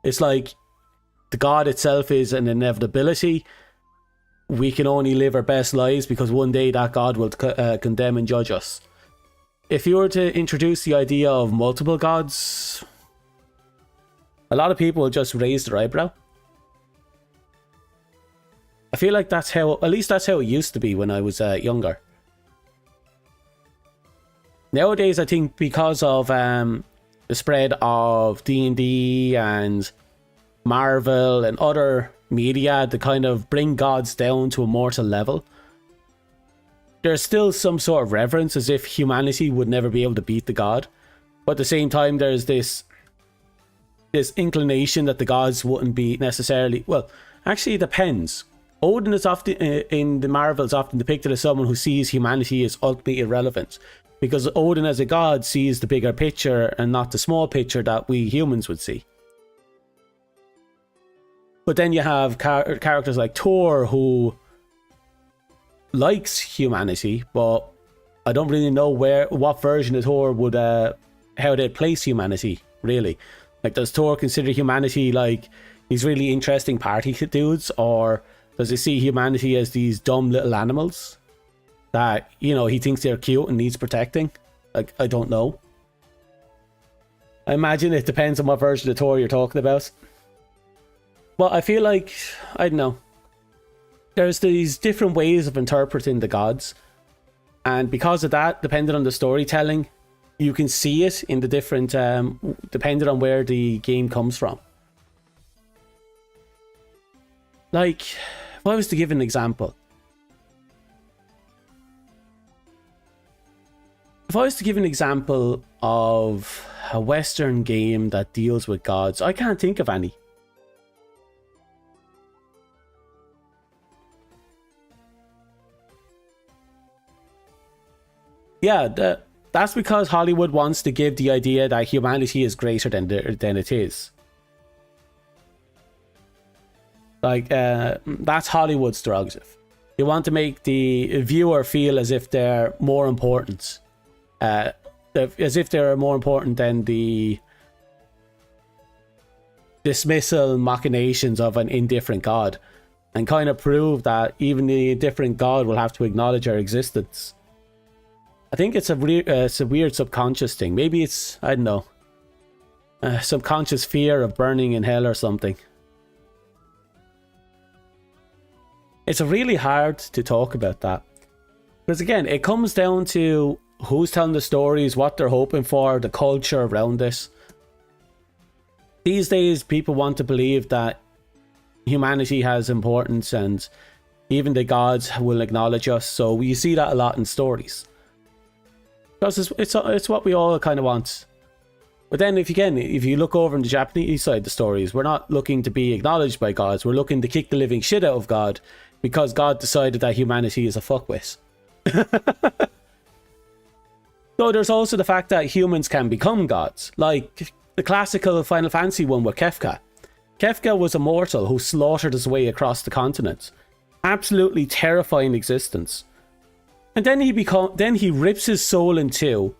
It's like the god itself is an inevitability. We can only live our best lives because one day that god will condemn and judge us. If you were to introduce the idea of multiple gods, a lot of people will just raise their eyebrow. I feel like that's how, at least that's how it used to be when I was younger. Nowadays, I think because of the spread of D&D and Marvel and other media to kind of bring gods down to a mortal level, there's still some sort of reverence as if humanity would never be able to beat the god. But at the same time, there's this inclination that the gods wouldn't be necessarily... Well, actually it depends. Odin is often, in the Marvels, often depicted as someone who sees humanity as ultimately irrelevant. Because Odin as a god sees the bigger picture and not the small picture that we humans would see. But then you have characters like Thor who likes humanity, but I don't really know what version of Thor would, how they'd place humanity, really. Like, does Thor consider humanity like these really interesting party dudes, or does he see humanity as these dumb little animals that, you know, he thinks they're cute and needs protecting? Like, I don't know. I imagine it depends on what version of Thor you're talking about. But I feel like, I don't know, there's these different ways of interpreting the gods, and because of that, depending on the storytelling, you can see it in the different, depending on where the game comes from. Like, if I was to give an example, of a Western game that deals with gods, I can't think of any. Yeah, that's because Hollywood wants to give the idea that humanity is greater than it is. Like, that's Hollywood's prerogative. They want to make the viewer feel as if they're more important. As if they're more important than the dismissal machinations of an indifferent god. And kind of prove that even the indifferent god will have to acknowledge our existence. I think it's a weird subconscious thing. Maybe it's, I don't know, subconscious fear of burning in hell or something. It's really hard to talk about that. Because again, it comes down to who's telling the stories, what they're hoping for, the culture around this. These days, people want to believe that humanity has importance and even the gods will acknowledge us. So you see that a lot in stories. Because it's what we all kind of want. But then if you look over in the Japanese side of the stories, we're not looking to be acknowledged by gods. We're looking to kick the living shit out of God because God decided that humanity is a fuckwit. So there's also the fact that humans can become gods. Like the classical Final Fantasy one with Kefka. Kefka was a mortal who slaughtered his way across the continent. Absolutely terrifying existence. And then he rips his soul in two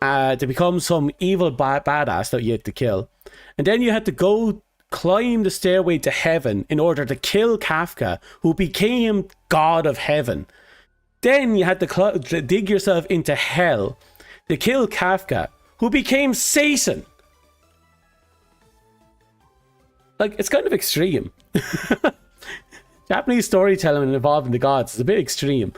to become some evil badass that you had to kill. And then you had to go climb the stairway to heaven in order to kill Kafka, who became God of Heaven. Then you had to dig yourself into hell to kill Kafka, who became Satan. Like, it's kind of extreme. Japanese storytelling involving the gods is a bit extreme.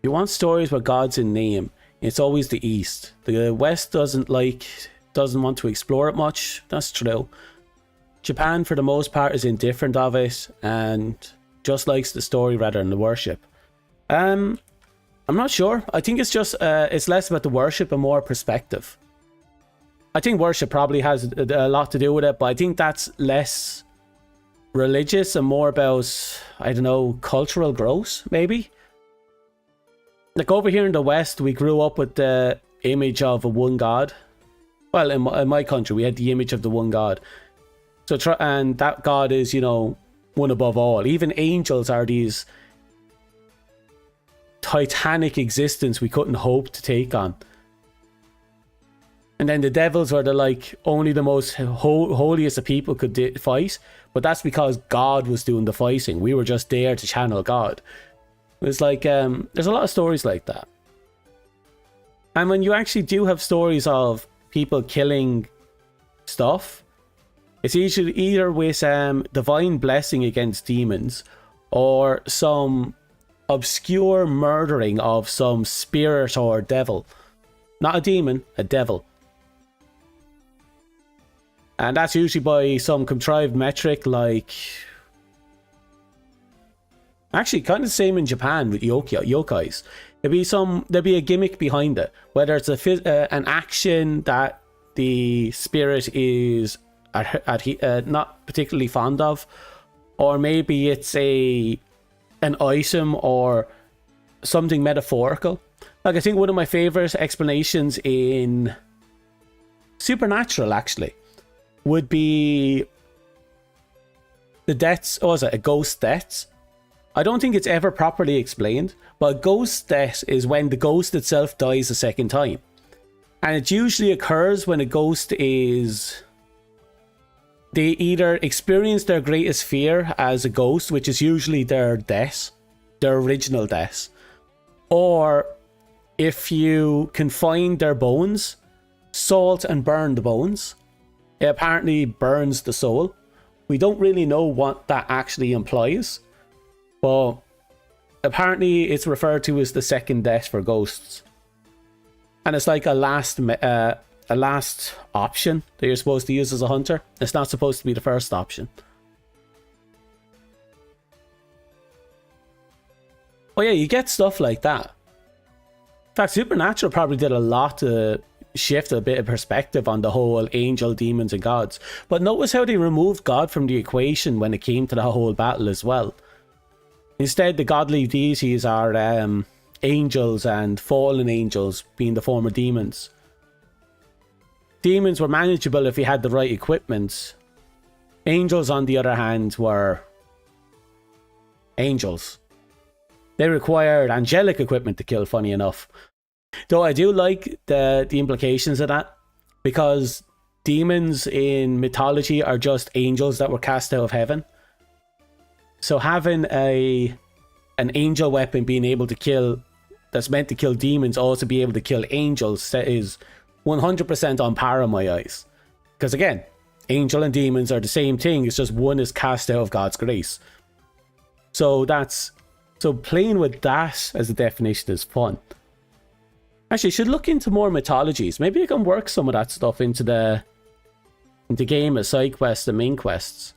You want stories with gods in name, it's always the East. The West doesn't like doesn't want to explore it much. That's true. Japan, for the most part, is indifferent of it and just likes the story rather than the worship. I'm not sure. I think it's just it's less about the worship and more perspective. I think worship probably has a lot to do with it, but I think that's less religious and more about, I don't know, cultural growth, maybe. Like over here in the West, we grew up with the image of a one God. Well, in my country, we had the image of the one God. So, and that God is, you know, one above all. Even angels are these titanic existence we couldn't hope to take on. And then the devils were only the most holiest of people could fight. But that's because God was doing the fighting. We were just there to channel God. It's like, there's a lot of stories like that. And when you actually do have stories of people killing stuff, it's usually either with divine blessing against demons or some obscure murdering of some spirit or devil. Not a demon, a devil. And that's usually by some contrived metric, like... Actually, kind of the same in Japan with yokais. There'll be a gimmick behind it. Whether it's an action that the spirit is not particularly fond of, or maybe it's an item or something metaphorical. Like, I think one of my favorite explanations in Supernatural, actually, would be the deaths. Oh, is it a ghost deaths? I don't think it's ever properly explained, but a ghost death is when the ghost itself dies a second time. And it usually occurs when a ghost is... They either experience their greatest fear as a ghost, which is usually their death, their original death. Or if you can find their bones, salt and burn the bones. It apparently burns the soul. We don't really know what that actually implies, but apparently it's referred to as the second death for ghosts. And it's like a last option that you're supposed to use as a hunter. It's not supposed to be the first option. Oh yeah, you get stuff like that. In fact, Supernatural probably did a lot to shift a bit of perspective on the whole angel, demons and gods. But notice how they removed God from the equation when it came to the whole battle as well. Instead, the godly deities are angels and fallen angels, being the former demons. Demons were manageable if you had the right equipment. Angels, on the other hand, were angels. They required angelic equipment to kill, funny enough. Though I do like the implications of that, because demons in mythology are just angels that were cast out of heaven. So having an angel weapon being able to kill, that's meant to kill demons, also be able to kill angels, is 100% on par in my eyes. Because again, angel and demons are the same thing, it's just one is cast out of God's grace. So playing with that as a definition is fun. Actually, I should look into more mythologies. Maybe I can work some of that stuff into the game as side quests and main quests.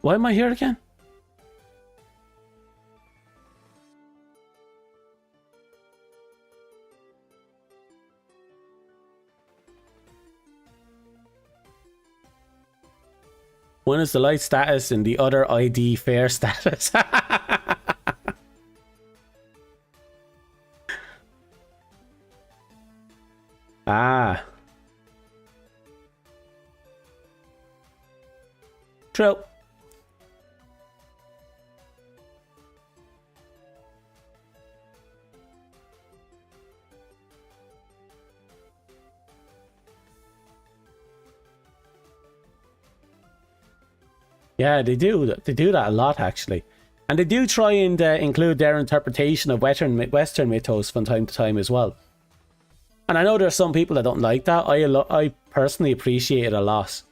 Why am I here again? One is the light status and the other ID fair status. Ah. True. Yeah, they do. They do that a lot, actually. And they do try and include their interpretation of Western mythos from time to time as well. And I know there's some people that don't like that. I personally appreciate it a lot.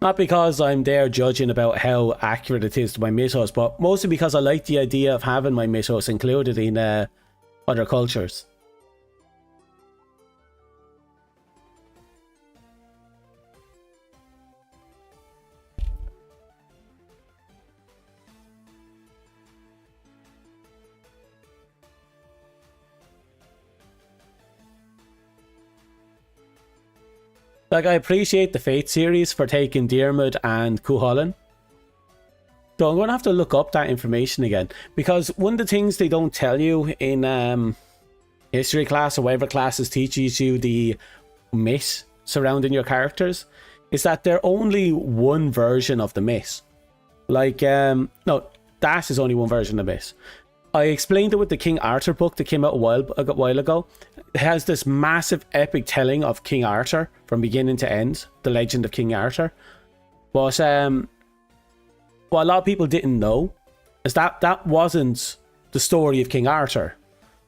Not because I'm there judging about how accurate it is to my mythos, but mostly because I like the idea of having my mythos included in other cultures. Like, I appreciate the Fate series for taking Diarmid and Cuchulainn. So I'm going to have to look up that information again. Because one of the things they don't tell you in history class or whatever classes teaches you the myth surrounding your characters is that they're only one version of the myth. Like, no, that is only one version of the myth. I explained it with the King Arthur book that came out a while ago. It has this massive epic telling of King Arthur from beginning to end, the legend of King Arthur. But what a lot of people didn't know is that wasn't the story of King Arthur.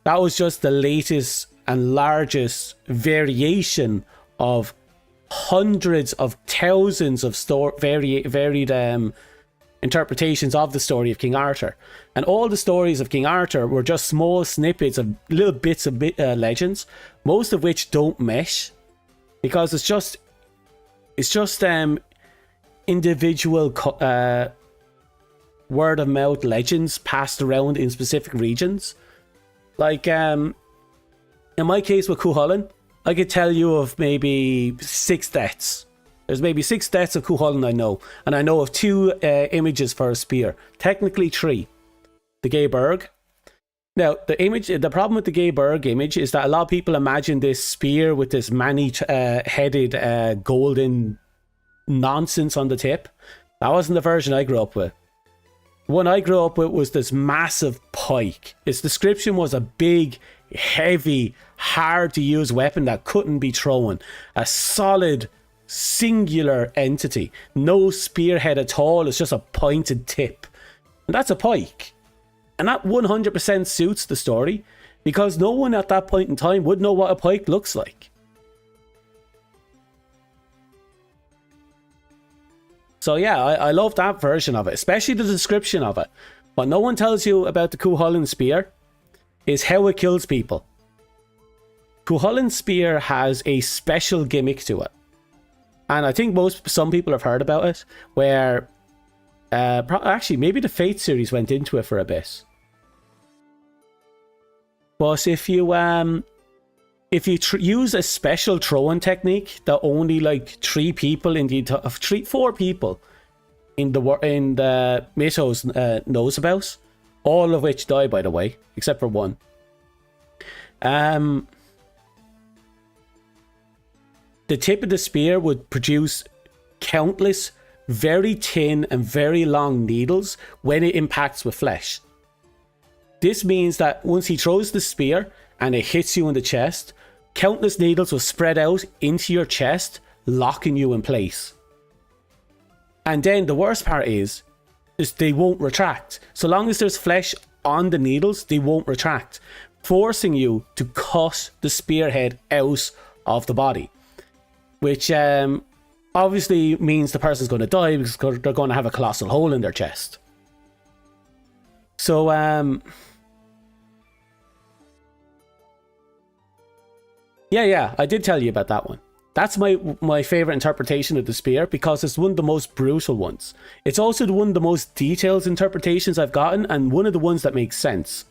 That was just the latest and largest variation of hundreds of thousands of varied interpretations of the story of King Arthur. And all the stories of King Arthur were just small snippets of little bits of legends, most of which don't mesh, because it's just individual word of mouth legends passed around in specific regions. Like in my case with Cuchulainn, I could tell you of maybe 6 deaths. There's maybe 6 deaths of Cuchulainn I know. And I know of 2 images for a spear. Technically 3. The Gay Berg. Now, the problem with the Gay Berg image is that a lot of people imagine this spear with this many-headed golden nonsense on the tip. That wasn't the version I grew up with. The one I grew up with was this massive pike. Its description was a big, heavy, hard-to-use weapon that couldn't be thrown. A solid, singular entity. No spearhead at all. It's just a pointed tip. And that's a pike. And that 100% suits the story, because no one at that point in time would know what a pike looks like. So yeah, I love that version of it, especially the description of it. What no one tells you about the Cuchulainn spear is how it kills people. Cuchulainn's spear has a special gimmick to it. And I think some people have heard about it, where actually maybe the Fate series went into it for a bit. But if you use a special throwing technique that only like 4 people in the mythos knows about, all of which die, by the way, except for 1. The tip of the spear would produce countless very thin and very long needles when it impacts with flesh. This means that once he throws the spear and it hits you in the chest, countless needles will spread out into your chest, locking you in place. And then the worst part is they won't retract. So long as there's flesh on the needles, they won't retract, forcing you to cut the spearhead out of the body. Which obviously means the person's going to die because they're going to have a colossal hole in their chest. So, yeah, I did tell you about that one. That's my favorite interpretation of the spear, because it's one of the most brutal ones. It's also one of the most detailed interpretations I've gotten, and one of the ones that makes sense.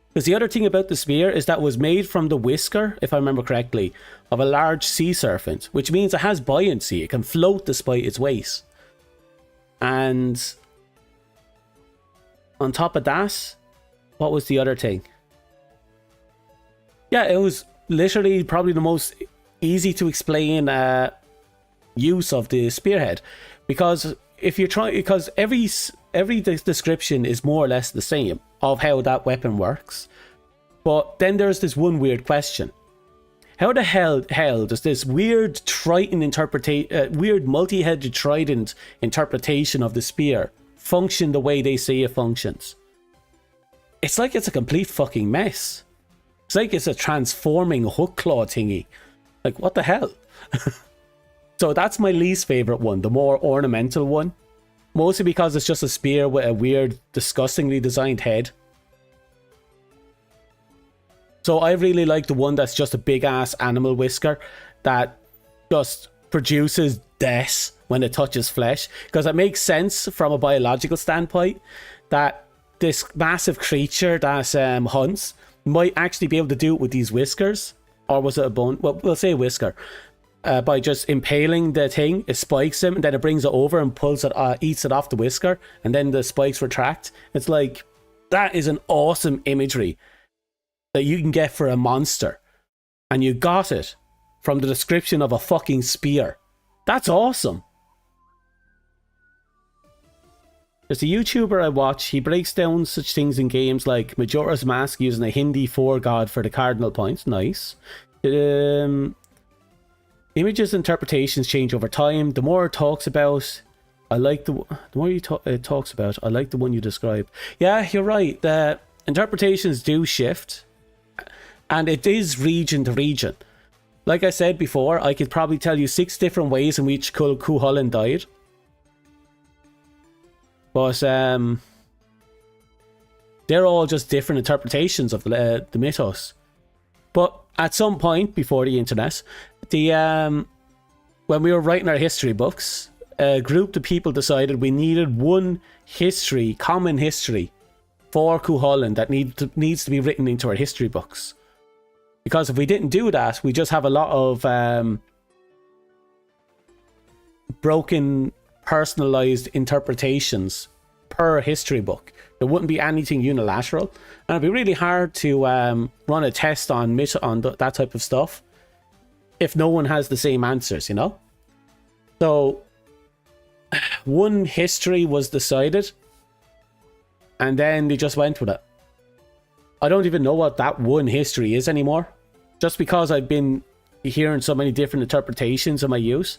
Because the other thing about the spear is that it was made from the whisker, if I remember correctly, of a large sea serpent, which means it has buoyancy. It can float despite its weight. And on top of that, what was the other thing? Yeah, it was literally probably the most easy to explain use of the spearhead, because every description is more or less the same of how that weapon works. But then there's this one weird question: how the hell does this weird weird multi-headed trident interpretation of the spear function the way they say it functions? It's like it's a complete fucking mess. It's like it's a transforming hook claw thingy. Like, what the hell? So that's my least favorite one, the more ornamental one. Mostly because it's just a spear with a weird, disgustingly designed head. So I really like the one that's just a big ass animal whisker that just produces death when it touches flesh. Because it makes sense from a biological standpoint that this massive creature that hunts might actually be able to do it with these whiskers. Or was it a bone? Well, we'll say whisker. By just impaling the thing, it spikes him, and then it brings it over and pulls it, eats it off the whisker, and then the spikes retract. It's like, that is an awesome imagery that you can get for a monster, and you got it from the description of a fucking spear. That's awesome. There's a YouTuber I watch, he breaks down such things in games like Majora's Mask using a Hindi 4-god for the cardinal points. Nice. Images interpretations change over time. The more it talks about, I like the more it talks about, I like the one you describe. Yeah, you're right. The interpretations do shift, and it is region to region. Like I said before, I could probably tell you 6 different ways in which Cuchulainn died. But they're all just different interpretations of the mythos. But at some point before the internet, when we were writing our history books, a group of people decided we needed one common history for Cuchulainn that needs to be written into our history books. Because if we didn't do that, we just have a lot of broken, personalized interpretations per history book. There wouldn't be anything unilateral, and it'd be really hard to run a test on that type of stuff if no one has the same answers, you know? So one history was decided, and then they just went with it. I don't even know what that one history is anymore, just because I've been hearing so many different interpretations of my use.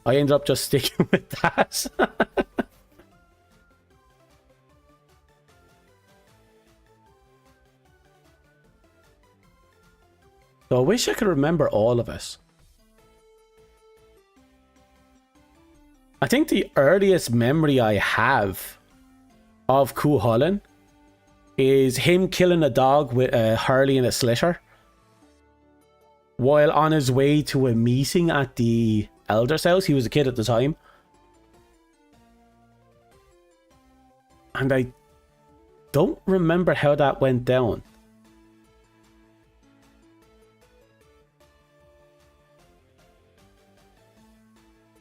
I ended up just sticking with that. So I wish I could remember all of it. I think the earliest memory I have of Cuchulainn is him killing a dog with a Hurley and a Slitter while on his way to a meeting at the Elder's house. He was a kid at the time. And I don't remember how that went down.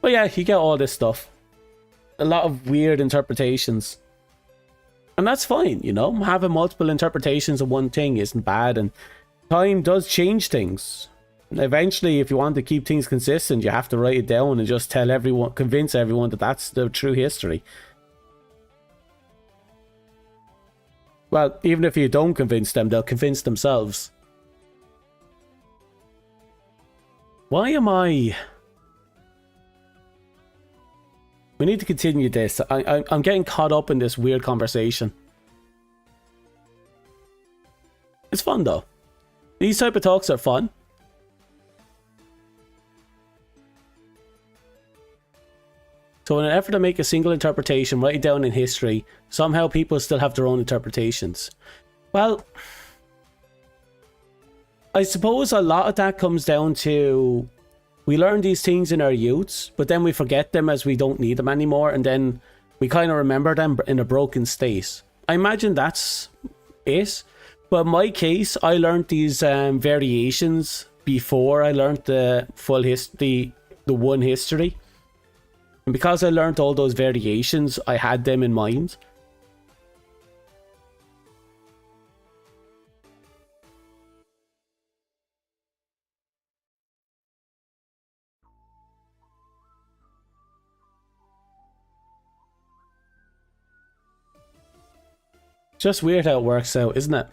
But yeah, you get all this stuff. A lot of weird interpretations. And that's fine, you know? Having multiple interpretations of one thing isn't bad, and time does change things. Eventually, if you want to keep things consistent, you have to write it down and just tell everyone, convince everyone that that's the true history. Well, even if you don't convince them, they'll convince themselves. Why am I... We need to continue this. I'm getting caught up in this weird conversation. It's fun though. These type of talks are fun. So in an effort to make a single interpretation, write it down in history, somehow people still have their own interpretations. Well, I suppose a lot of that comes down to... We learn these things in our youths, but then we forget them as we don't need them anymore, and then we kind of remember them in a broken state. I imagine that's it. But in my case, I learned these variations before I learned the full history, the one history. And because I learned all those variations, I had them in mind. Just weird how it works out, isn't it?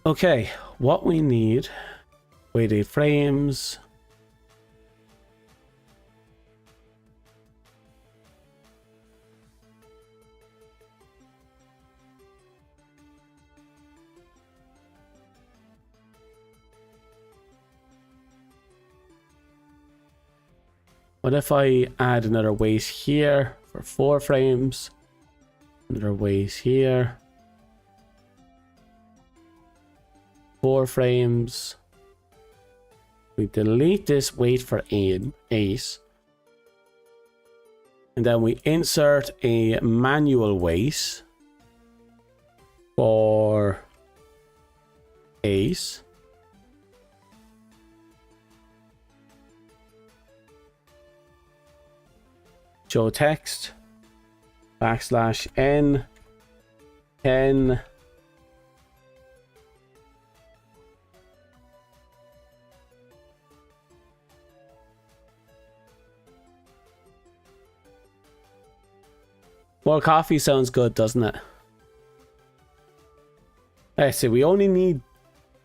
Okay, what we need Weighted frames. What if I add another weight here for 4 frames? Another weight here. 4 frames. We delete this weight for 8. And then we insert a manual weight for 8. Show text \n 10 more coffee sounds good, doesn't it? Let's see, we only need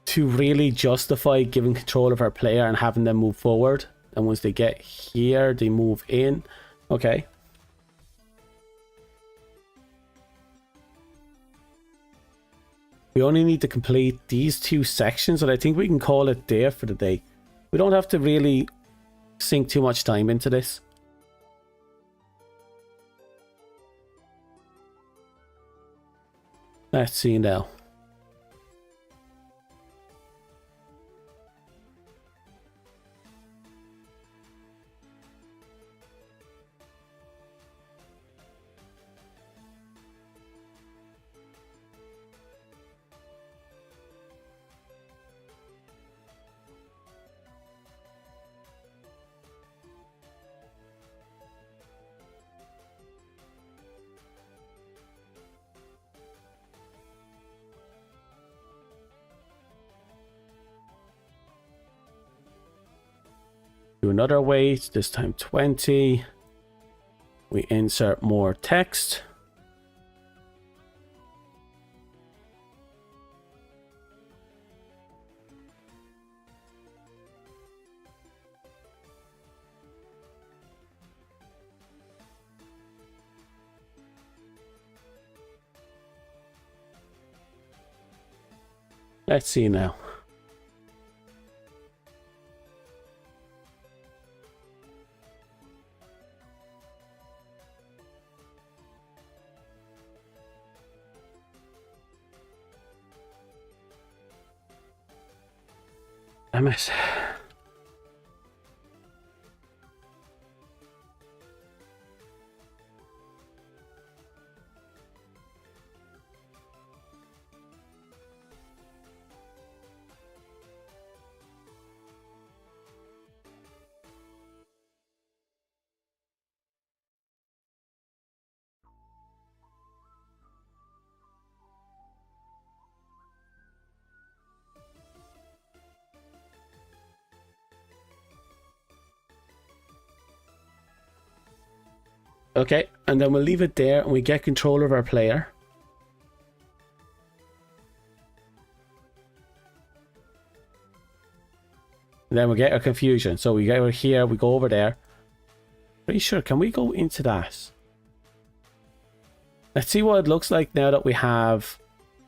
to really justify giving control of our player and having them move forward, and once they get here they move in. Okay. We only need to complete these 2 sections, and I think we can call it there for the day. We don't have to really sink too much time into this. Let's see now. Do another weight, this time 20. We insert more text. Let's see now. Damn it. Okay, and then we'll leave it there and we get control of our player. And then we get a confusion. So we go here, we go over there. Pretty sure, can we go into that? Let's see what it looks like now that we have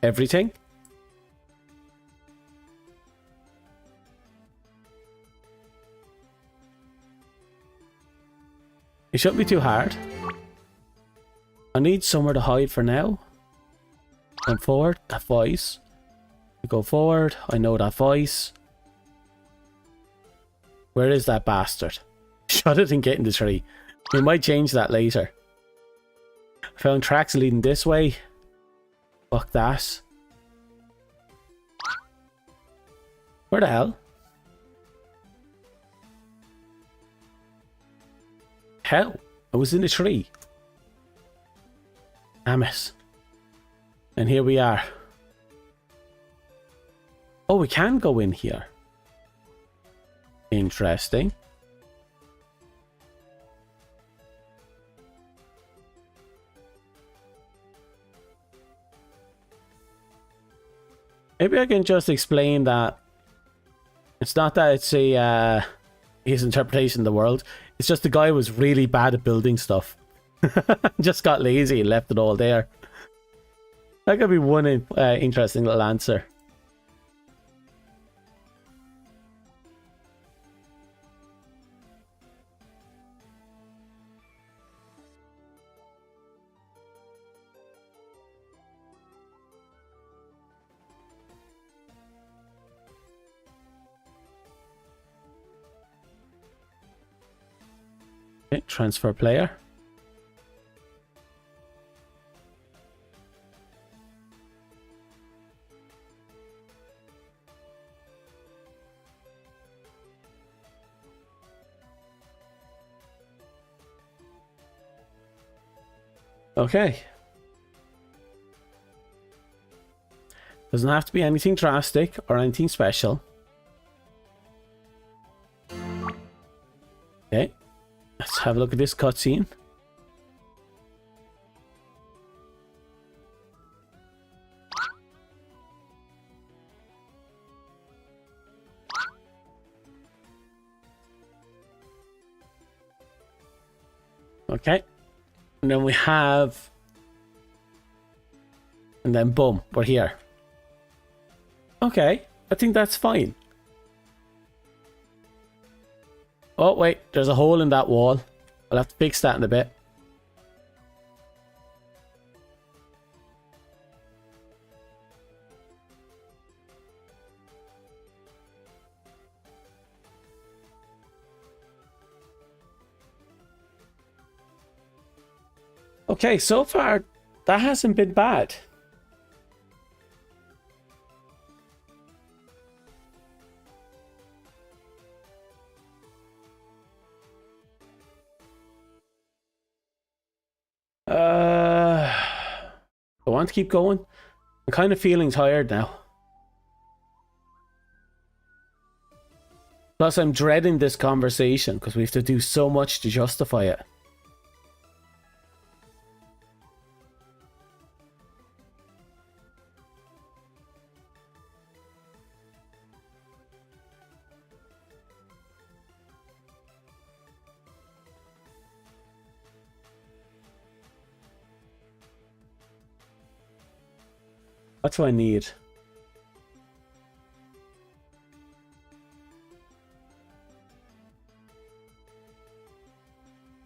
everything. It shouldn't be too hard. I need somewhere to hide for now. Come forward, that voice. We go forward, I know that voice. Where is that bastard? Shut it and get in the tree. We might change that later. I found tracks leading this way. Fuck that. Where the hell? Hell, I was in a tree. Damn it. And here we are. Oh, we can go in here. Interesting. Maybe I can just explain that It's not that it's a his interpretation of the world. It's just the guy was really bad at building stuff. Just got lazy and left it all there. That could be one interesting little answer. Okay, transfer player. Okay. Doesn't have to be anything drastic or anything special. Okay. Let's have a look at this cutscene. Okay. And then we have... And then boom, we're here. Okay, I think that's fine. Oh, wait, there's a hole in that wall. I'll have to fix that in a bit. Okay, so far, that hasn't been bad. I want to keep going. I'm kind of feeling tired now. Plus, I'm dreading this conversation because we have to do so much to justify it. What do I need?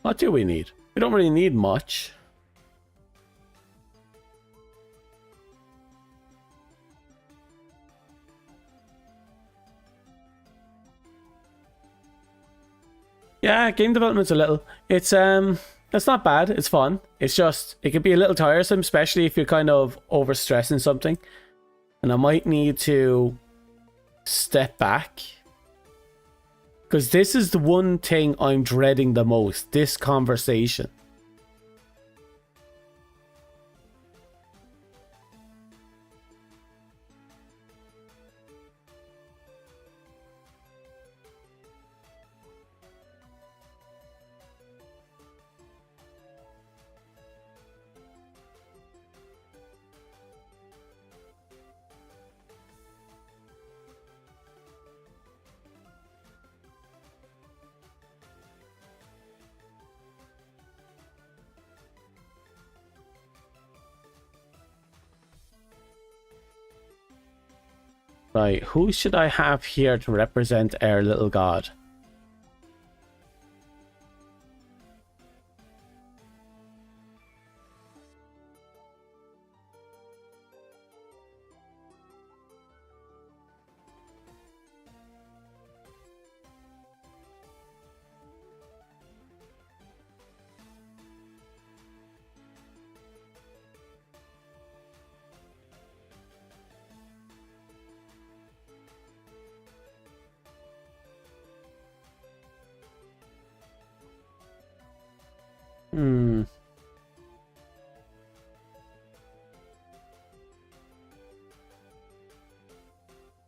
What do we need? We don't really need much. Yeah, game development's a little. It's not bad. It's fun. It's just it can be a little tiresome, especially if you're kind of overstressing something. And I might need to step back. Because this is the one thing I'm dreading the most. This conversation. Right, who should I have here to represent our little god?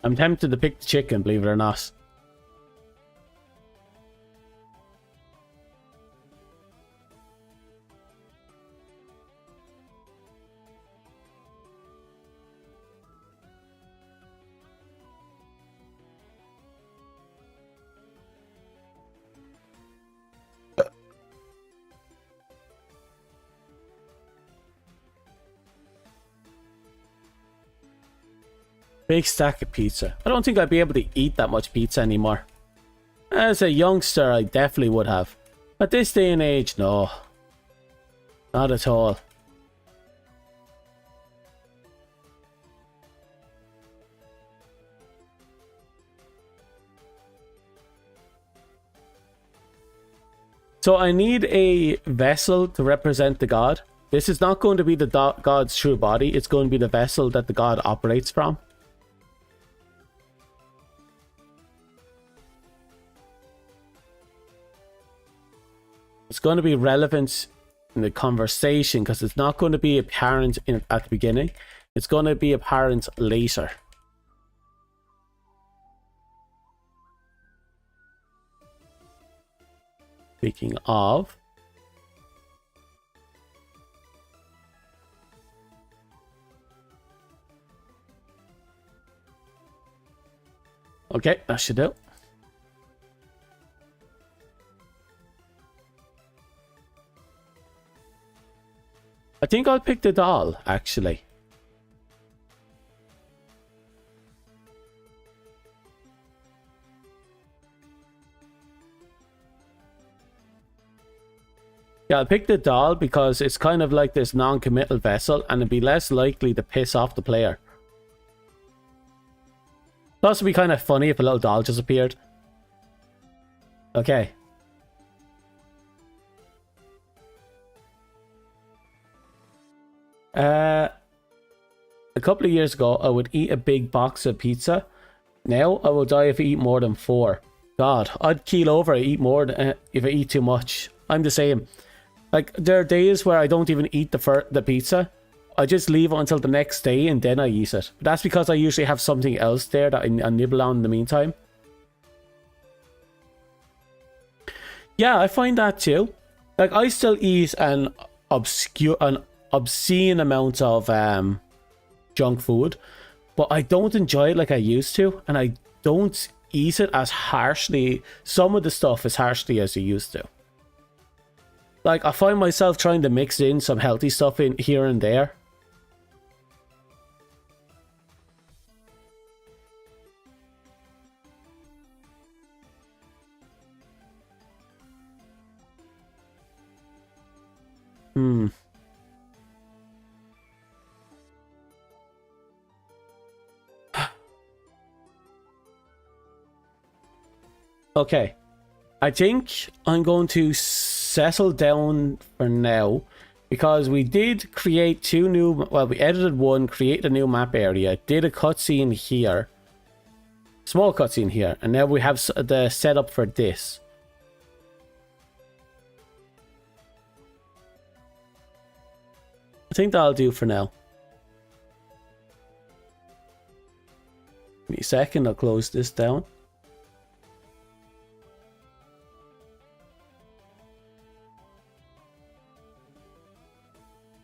I'm tempted to pick the chicken, believe it or not. Big stack of pizza. I don't think I'd be able to eat that much pizza anymore. As a youngster, I definitely would have. At this day and age, no. Not at all. So I need a vessel to represent the god. This is not going to be the god's true body. It's going to be the vessel that the god operates from. It's going to be relevant in the conversation because it's not going to be apparent at the beginning. It's going to be apparent later. Speaking of, okay, that should do. I think I'll pick the doll, actually. Yeah, I'll pick the doll because it's kind of like this non-committal vessel and it'd be less likely to piss off the player. It'd also be kind of funny if a little doll just appeared. Okay. A couple of years ago, I would eat a big box of pizza. Now, I will die if I eat more than 4. God, I'd keel over if I eat too much. I'm the same. Like, there are days where I don't even eat the pizza. I just leave it until the next day and then I eat it. But that's because I usually have something else there that I nibble on in the meantime. Yeah, I find that too. Like, I still eat an obscene amount of junk food, but I don't enjoy it like I used to, and I don't eat it as harshly. Some of the stuff as harshly as I used to. Like, I find myself trying to mix in some healthy stuff in here and there. Okay. I think I'm going to settle down for now because we did create 2 new, well, we edited one, created a new map area, did a cutscene here, small cutscene here, and now we have the setup for this. I think that'll do for now. Give me a second, I'll close this down.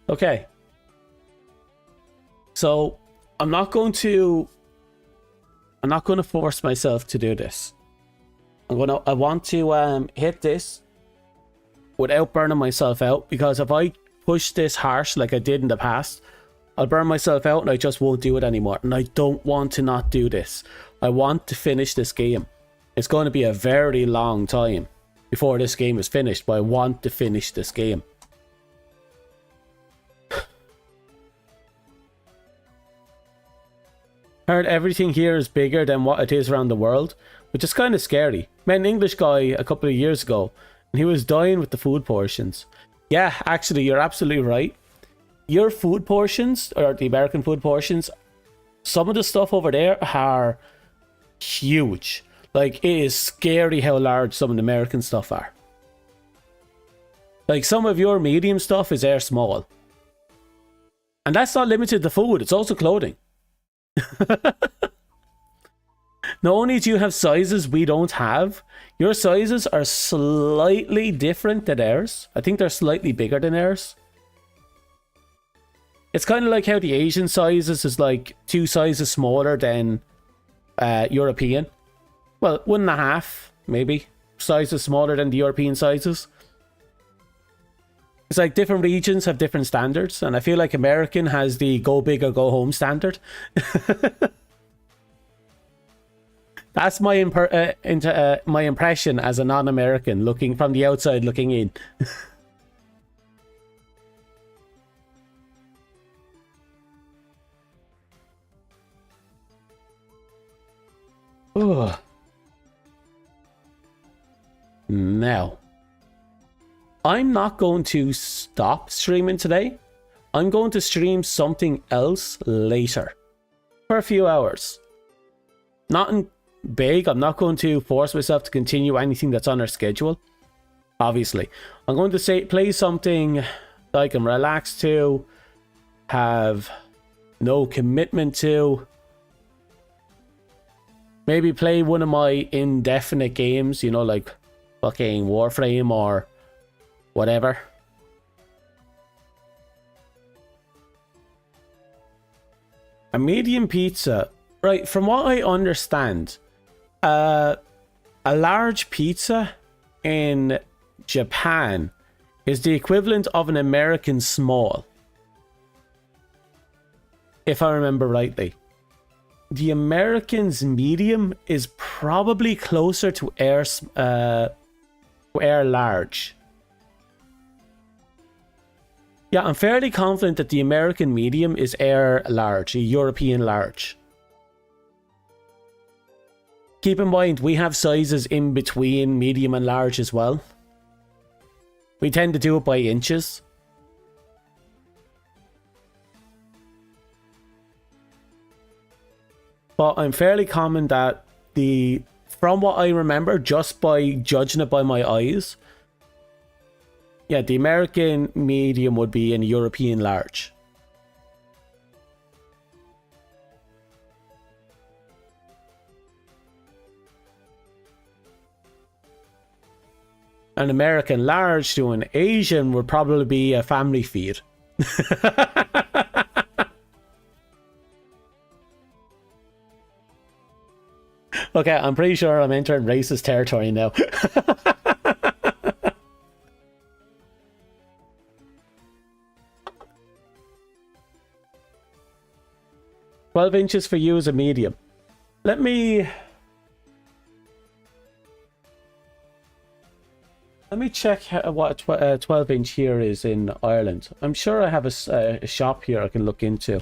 Okay, so I'm not going to force myself to do this. I want to hit this without burning myself out, because if I push this harsh like I did in the past, I'll burn myself out and I just won't do it anymore. And I don't want to not do this. I want to finish this game. It's going to be a very long time before this game is finished, but I want to finish this game. Heard everything here is bigger than what it is around the world, which is kind of scary. Met an English guy a couple of years ago, and he was dying with the food portions. Yeah, actually, you're absolutely right. Your food portions, or the American food portions, some of the stuff over there are huge. Like, it is scary how large some of the American stuff are. Like, some of your medium stuff is air small. And that's not limited to food, it's also clothing. Not only do you have sizes we don't have, your sizes are slightly different than ours. I think they're slightly bigger than ours. It's kind of like how the Asian sizes is like 2 sizes smaller than European. Well, 1.5 maybe sizes smaller than the European sizes. It's like different regions have different standards, and I feel like American has the go big or go home standard. That's my my impression as a non-American looking from the outside looking in. Ugh. Now, I'm not going to stop streaming today. I'm going to stream something else later for a few hours. Nothing big. I'm not going to force myself to continue anything that's on our schedule. Obviously, I'm going to play something that I can relax to, have no commitment to. Maybe play one of my indefinite games, you know, like fucking Warframe or whatever. A medium pizza. Right, from what I understand, a large pizza in Japan is the equivalent of an American small. If I remember rightly. The American's medium is probably closer to air large. Yeah, I'm fairly confident that the American medium is air large, a European large. Keep in mind, we have sizes in between medium and large as well. We tend to do it by inches. But I'm fairly common that from what I remember, just by judging it by my eyes, yeah, the American medium would be an European large. An American large to an Asian would probably be a family feed. Okay, I'm pretty sure I'm entering racist territory now. 12 inches for you is a medium. Let me check what a 12 inch here is in Ireland. I'm sure I have a shop here I can look into.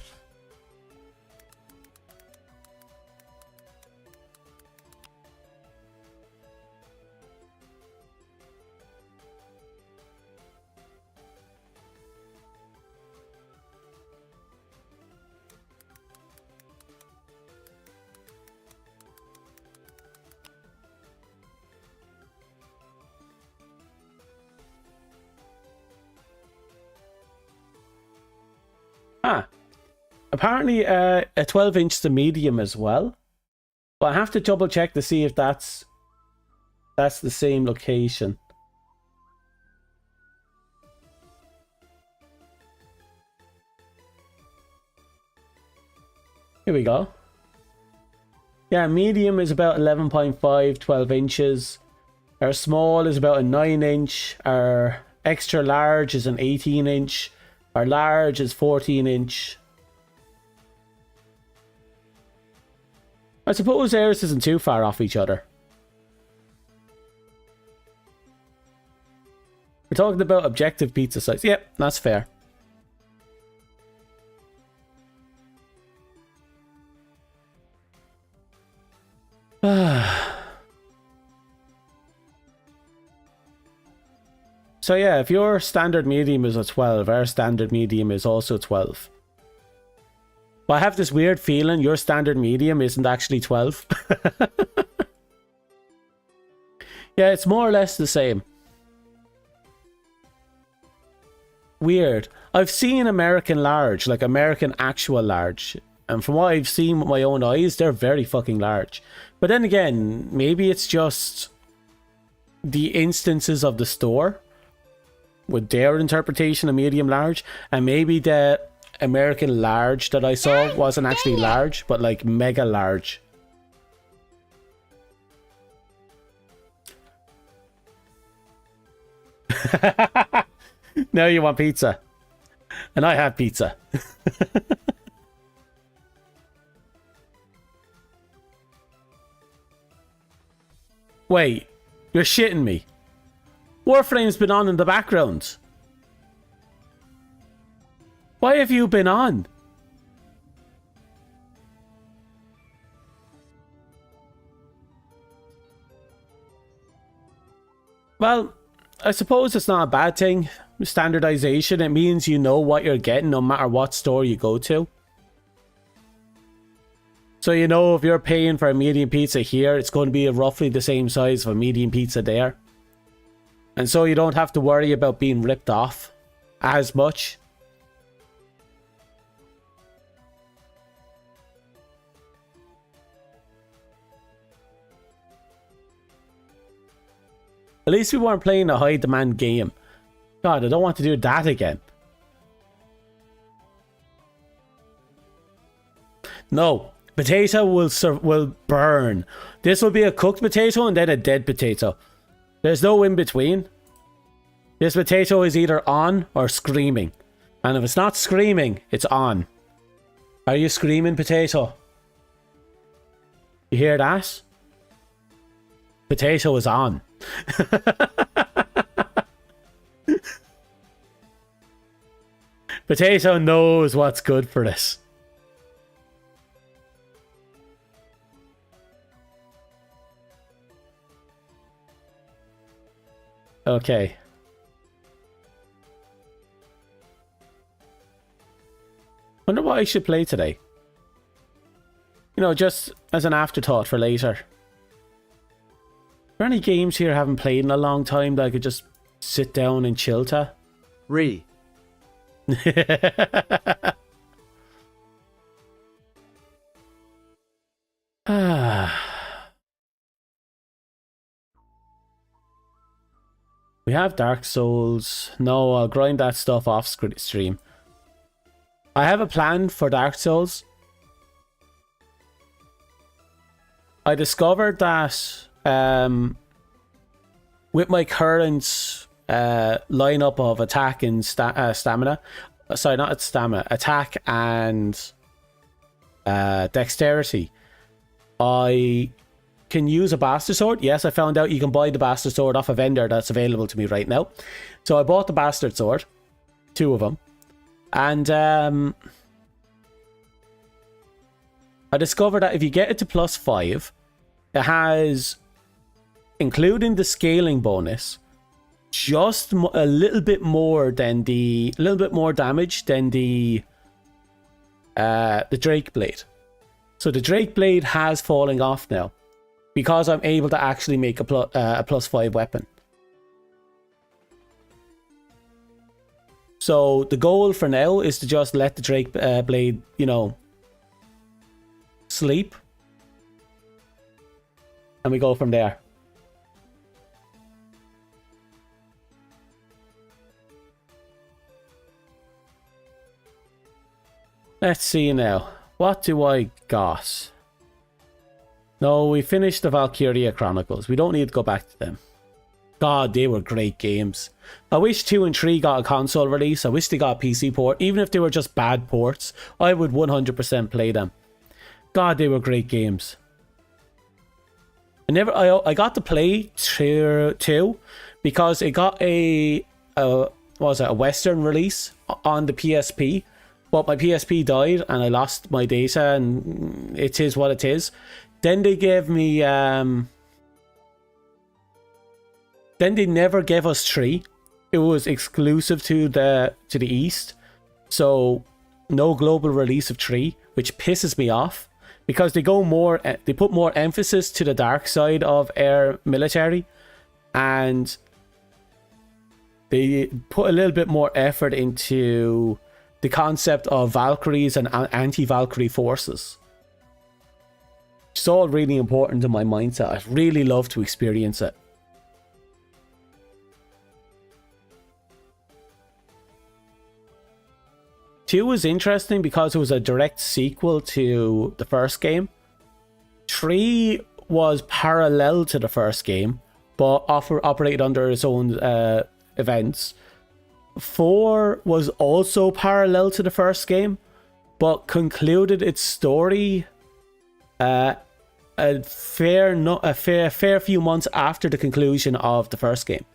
Apparently a 12 inch is a medium as well. But I have to double check to see if that's the same location. Here we go. Yeah, medium is about 11.5, 12 inches. Our small is about a 9 inch. Our extra large is an 18 inch. Our large is 14 inch. I suppose ours isn't too far off each other. We're talking about objective pizza size. Yep, that's fair. So yeah, if your standard medium is a 12, our standard medium is also 12. But I have this weird feeling your standard medium isn't actually 12. Yeah, it's more or less the same. Weird. I've seen American large, like American actual large. And from what I've seen with my own eyes, they're very fucking large. But then again, maybe it's just the instances of the store with their interpretation of medium large. And maybe the American large that I saw wasn't actually large, but like mega large. Now you want pizza. And I have pizza. Wait, you're shitting me. Warframe's been on in the background. Why have you been on? Well, I suppose it's not a bad thing. Standardization, it means you know what you're getting no matter what store you go to. So you know if you're paying for a medium pizza here, it's going to be roughly the same size of a medium pizza there. And so you don't have to worry about being ripped off as much. At least we weren't playing a high demand game. God, I don't want to do that again. No, potato will burn. This will be a cooked potato and then a dead potato. There's no in between. This potato is either on or screaming. And if it's not screaming, it's on. Are you screaming, potato? You hear that? Potato is on. Potato knows what's good for this. Okay. Wonder what I should play today. You know, just as an afterthought for later. Are there any games here I haven't played in a long time that I could just sit down and chill to? We have Dark Souls. No, I'll grind that stuff off stream. I have a plan for Dark Souls. I discovered that with my current lineup of attack and stamina, sorry, not stamina, attack and dexterity, I can use a Bastard Sword. Yes, I found out you can buy the Bastard Sword off a vendor that's available to me right now. So I bought the Bastard Sword, 2 of them, and I discovered that if you get it to +5, it has, including the scaling bonus, just a little bit more damage than the Drake Blade. So the Drake Blade has fallen off now because I'm able to actually make a +5 weapon. So the goal for now is to just let the Drake Blade, you know, sleep, and we go from there. Let's see now. What do I got? No, we finished the Valkyria Chronicles. We don't need to go back to them. God, they were great games. I wish 2 and 3 got a console release. I wish they got a PC port. Even if they were just bad ports, I would 100% play them. God, they were great games. I got to play 2 because it got a Western release on the PSP. But my PSP died and I lost my data, and it is what it is. Then they gave me then they never gave us 3. It was exclusive to the East. So no global release of 3, which pisses me off because they put more emphasis to the dark side of air military, and they put a little bit more effort into the concept of Valkyries and anti-Valkyrie forces. It's all really important to my mindset. I'd really love to experience it. Two was interesting because it was a direct sequel to the first game. 3 was parallel to the first game, but operated under its own events. 4 was also parallel to the first game, but concluded its story a fair few months after the conclusion of the first game.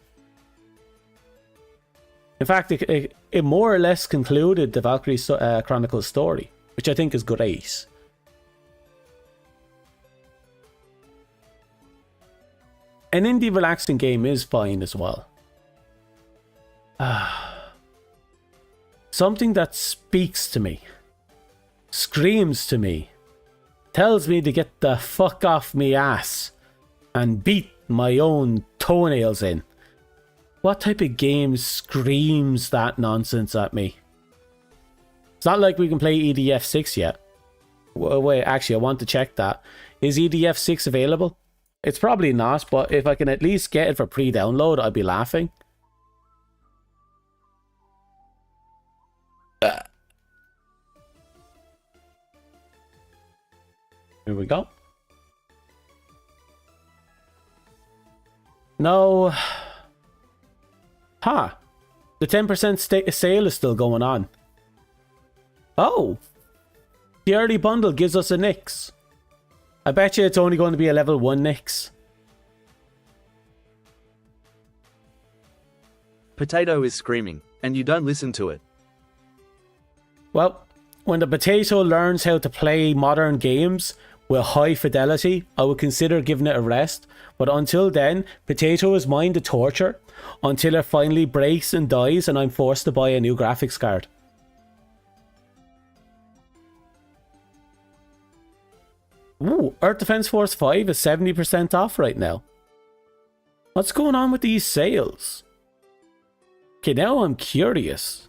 In fact, it more or less concluded the Valkyrie Chronicles story, which I think is great. An indie relaxing game is fine as well. Something that speaks to me, screams to me, tells me to get the fuck off me ass and beat my own toenails in. What type of game screams that nonsense at me? It's not like we can play EDF 6 yet. Wait, actually, I want to check that. Is EDF 6 available? It's probably not, but if I can at least get it for pre-download, I'd be laughing. Here we go. No. Ha! The 10% sale is still going on. Oh! The early bundle gives us a Nyx. I bet you it's only going to be a level 1 Nyx. Potato is screaming, and you don't listen to it. Well, when the potato learns how to play modern games with high fidelity, I would consider giving it a rest. But until then, potato is mine to torture until it finally breaks and dies and I'm forced to buy a new graphics card. Ooh, Earth Defense Force 5 is 70% off right now. What's going on with these sales? Okay, now I'm curious.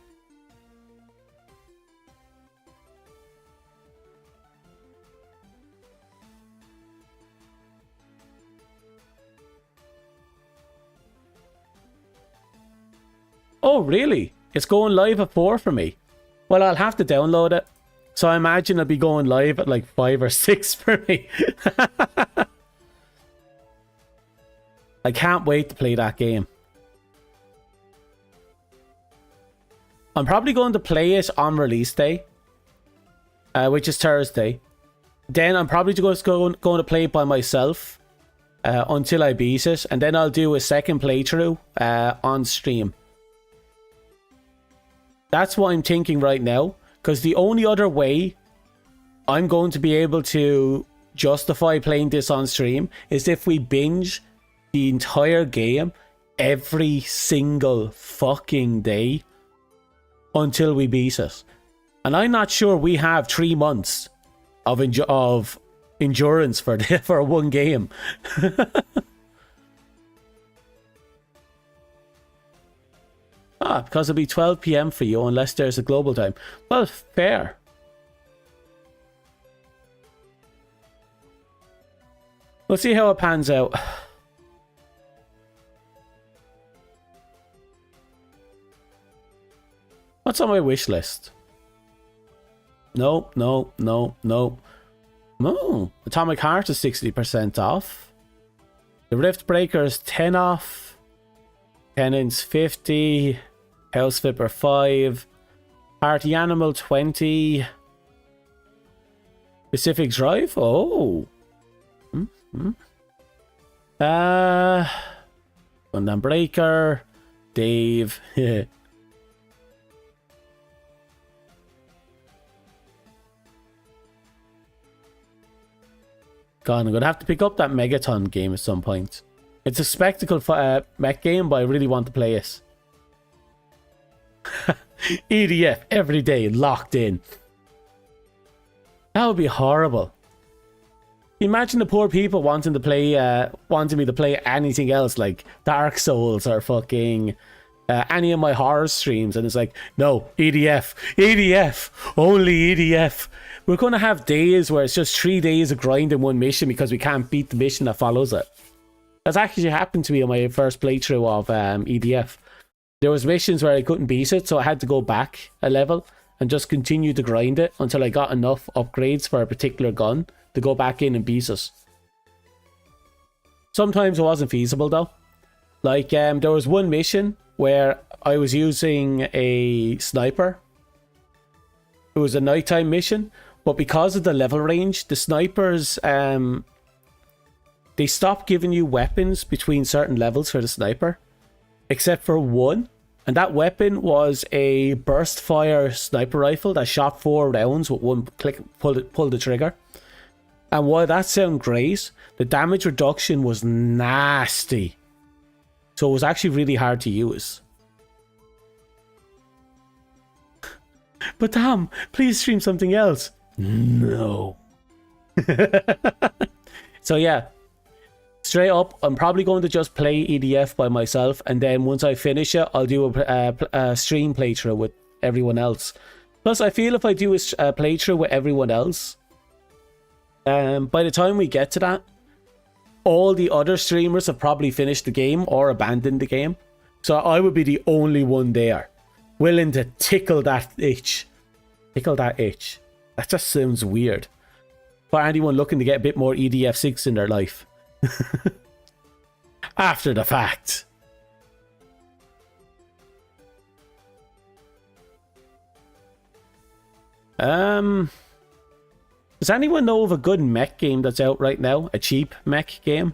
Oh, really? It's going live at 4 for me. Well, I'll have to download it. So I imagine it'll be going live at like 5 or 6 for me. I can't wait to play that game. I'm probably going to play it on release day, which is Thursday. Then I'm probably just going to play it by myself until I beat it. And then I'll do a second playthrough on stream. That's what I'm thinking right now, because the only other way I'm going to be able to justify playing this on stream is if we binge the entire game every single fucking day until we beat it. And I'm not sure we have 3 months of endurance for one game. Because it'll be 12 PM for you unless there's a global time. Well, fair. We'll see how it pans out. What's on my wish list? No. Atomic Heart is 60% off. The Rift Breaker is 10 off. Penance 50. House Flipper 5. Party Animal 20. Pacific Drive? Oh. Gundam Breaker. Dave. God, I'm going to have to pick up that Megaton game at some point. It's a spectacle for mech game, but I really want to play it. EDF every day, locked in. That would be horrible. Imagine the poor people wanting to play, wanting me to play anything else like Dark Souls or fucking any of my horror streams, and it's like, no, EDF, only EDF. We're going to have days where it's just 3 days of grinding one mission because we can't beat the mission that follows it. That's actually happened to me on my first playthrough of EDF. There was missions where I couldn't beat it, so I had to go back a level and just continue to grind it until I got enough upgrades for a particular gun to go back in and beat it. Sometimes it wasn't feasible though. Like, there was one mission where I was using a sniper. It was a nighttime mission, but because of the level range, the sniper's they stopped giving you weapons between certain levels for the sniper, except for one. And that weapon was a burst fire sniper rifle that shot 4 rounds with one click, pull the trigger. And while that sounded great, the damage reduction was nasty. So it was actually really hard to use. But damn, please stream something else. No. So yeah, straight up, I'm probably going to just play EDF by myself, and then once I finish it, I'll do a stream playthrough with everyone else. Plus, I feel if I do a playthrough with everyone else, by the time we get to that, all the other streamers have probably finished the game or abandoned the game. So I would be the only one there, willing to tickle that itch. Tickle that itch. That just sounds weird. For anyone looking to get a bit more EDF6 in their life. After the fact. Does anyone know of a good mech game that's out right now? A cheap mech game?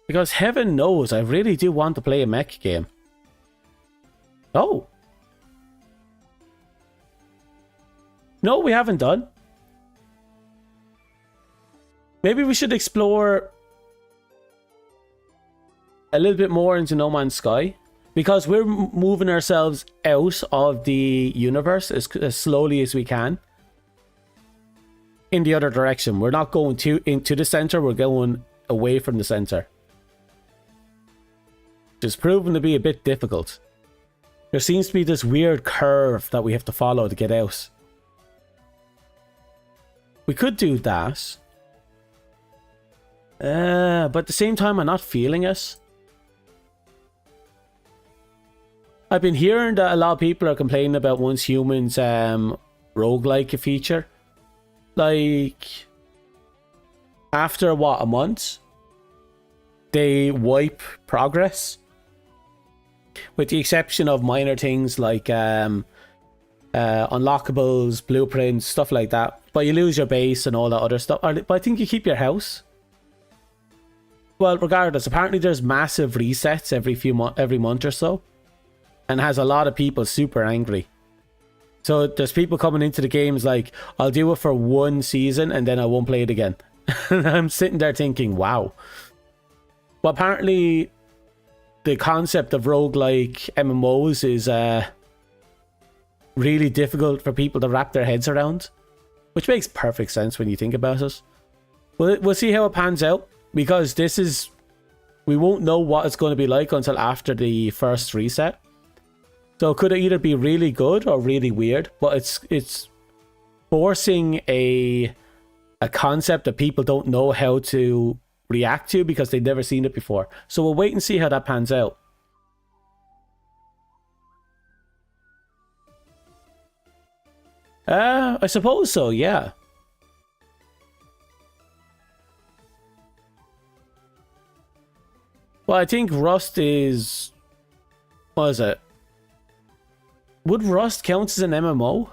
Because heaven knows, I really do want to play a mech game. Oh. No, we haven't done. Maybe we should explore a little bit more into No Man's Sky. Because we're moving ourselves out of the universe as slowly as we can. In the other direction. We're not going into the center, we're going away from the center. It's proven to be a bit difficult. There seems to be this weird curve that we have to follow to get out. We could do that. But at the same time, I'm not feeling it. I've been hearing that a lot of people are complaining about Once Human's roguelike feature. Like, after what, a month? They wipe progress. With the exception of minor things like unlockables, blueprints, stuff like that. But you lose your base and all that other stuff. But I think you keep your house. Well, regardless, apparently there's massive resets every month or so. And has a lot of people super angry. So there's people coming into the games like, I'll do it for one season and then I won't play it again. And I'm sitting there thinking, wow. But apparently the concept of roguelike MMOs is really difficult for people to wrap their heads around. Which makes perfect sense when you think about it. We'll see how it pans out. Because we won't know what it's going to be like until after the first reset. So it could either be really good or really weird, but it's forcing a concept that people don't know how to react to because they've never seen it before. So we'll wait and see how that pans out. I suppose so, yeah. Well, I think Rust is... What is it? Would Rust count as an MMO?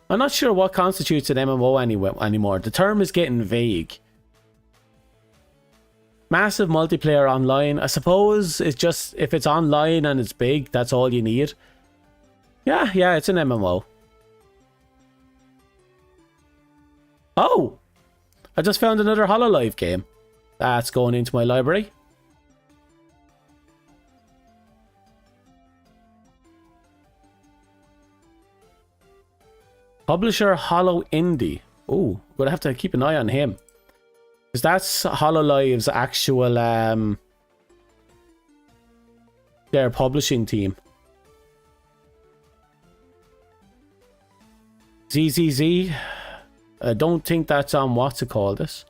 I'm not sure what constitutes an MMO anymore. The term is getting vague. Massive multiplayer online. I suppose it's just, if it's online and it's big, that's all you need. Yeah, it's an MMO. Oh! I just found another HoloLive game. That's going into my library. Publisher Hollow Indie. Oh, gonna have to keep an eye on him. Because that's HoloLive's actual their publishing team. ZZZ. I don't think that's on what's it called this.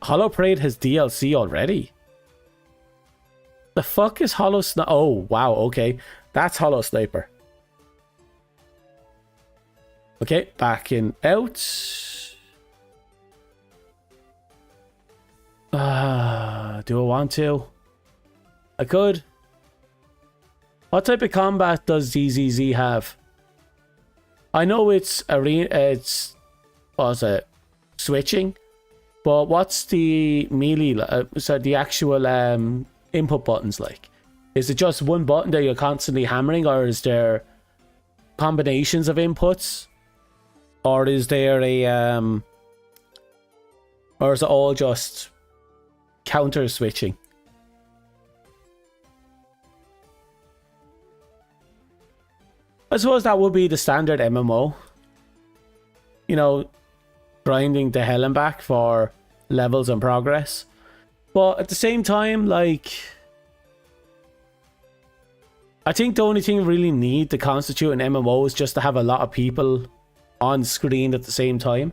Hollow Parade has DLC already. The fuck is Hollow Sniper? Oh, wow, okay. That's Hollow Sniper. Okay, backing out. Do I want to? I could. What type of combat does ZZZ have? I know it's arena, it's, what was it, switching, but what's the melee, so the actual input buttons like? Is it just one button that you're constantly hammering, or is there combinations of inputs? Or is there a, or is it all just counter switching? I suppose that would be the standard MMO. You know, grinding the hell and back for levels and progress. But at the same time, like, I think the only thing you really need to constitute an MMO is just to have a lot of people on screen at the same time.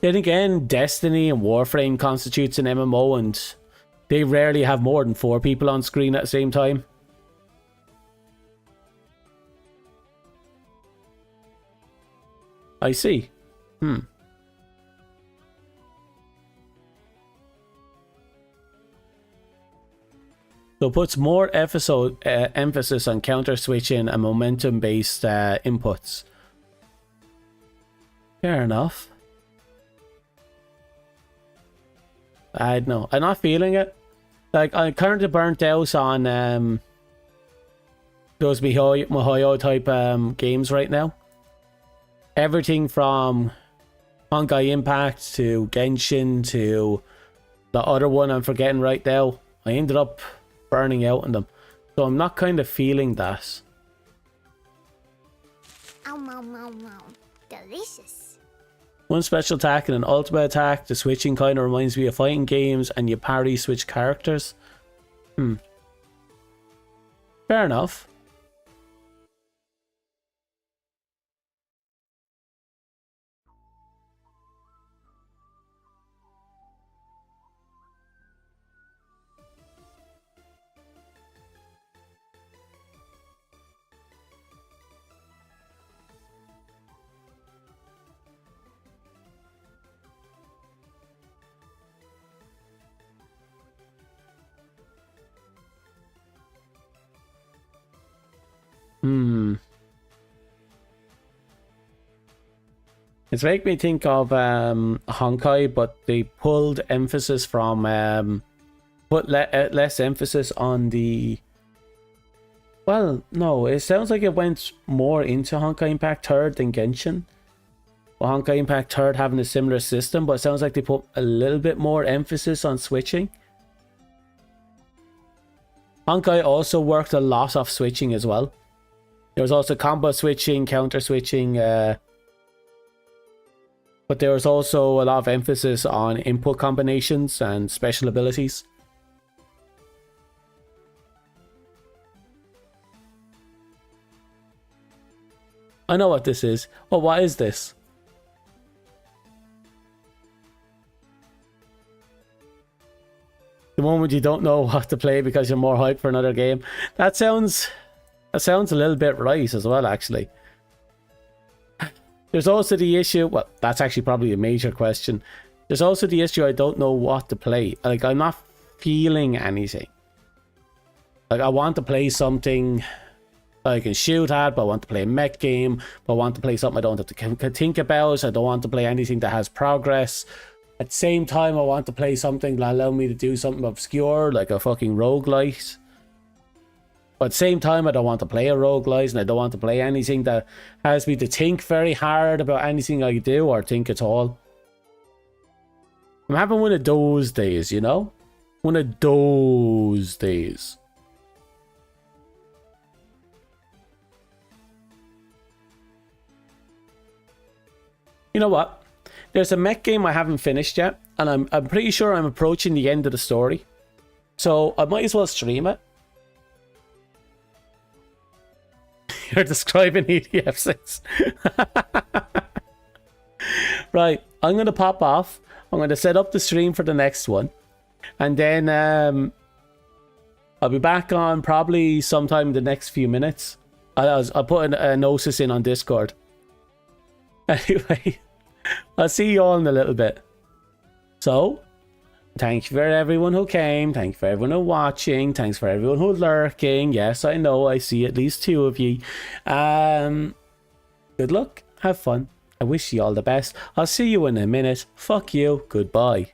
Then again, Destiny and Warframe constitutes an MMO, and they rarely have more than 4 people on screen at the same time. I see. So it puts more emphasis on counter switching and momentum based inputs. Fair enough. I don't know. I'm not feeling it. Like, I'm currently burnt out on those MiHoYo type games right now. Everything from Honkai Impact to Genshin to the other one I'm forgetting right now. I ended up burning out on them. So I'm not kind of feeling that. Delicious. One special attack and an ultimate attack. The switching kind of reminds me of fighting games, and you parry switch characters. Fair enough. It's making me think of Honkai, but they pulled emphasis from put less emphasis on the. Well, no, it sounds like it went more into Honkai Impact 3rd than Genshin. Well, Honkai Impact 3rd having a similar system, but it sounds like they put a little bit more emphasis on switching. Honkai also worked a lot off switching as well. There was also combo switching, counter switching, but there was also a lot of emphasis on input combinations and special abilities. I know what this is. Oh, what is this? The moment you don't know what to play because you're more hyped for another game. That sounds a little bit right as well, actually. There's also the issue, well, that's actually probably a major question. There's also the issue I don't know what to play. Like, I'm not feeling anything. Like, I want to play something I can shoot at, but I want to play a mech game, but I want to play something I don't have to think about. I don't want to play anything that has progress. At the same time, I want to play something that allow me to do something obscure, like a fucking roguelite. But at the same time, I don't want to play a roguelite, and I don't want to play anything that has me to think very hard about anything I do or think at all. I'm having one of those days, you know? One of those days. You know what? There's a mech game I haven't finished yet, and I'm pretty sure I'm approaching the end of the story. So I might as well stream it. You're describing EDF6. Right, I'm going to pop off. I'm going to set up the stream for the next one. And then I'll be back on probably sometime in the next few minutes. I'll put a notice in on Discord. Anyway, I'll see you all in a little bit. So, Thank you for everyone who came. Thank you for everyone who watching. Thanks for everyone who's lurking. Yes, I know. I see at least 2 of you. Good luck. Have fun. I wish you all the best. I'll see you in a minute. Fuck you. Goodbye.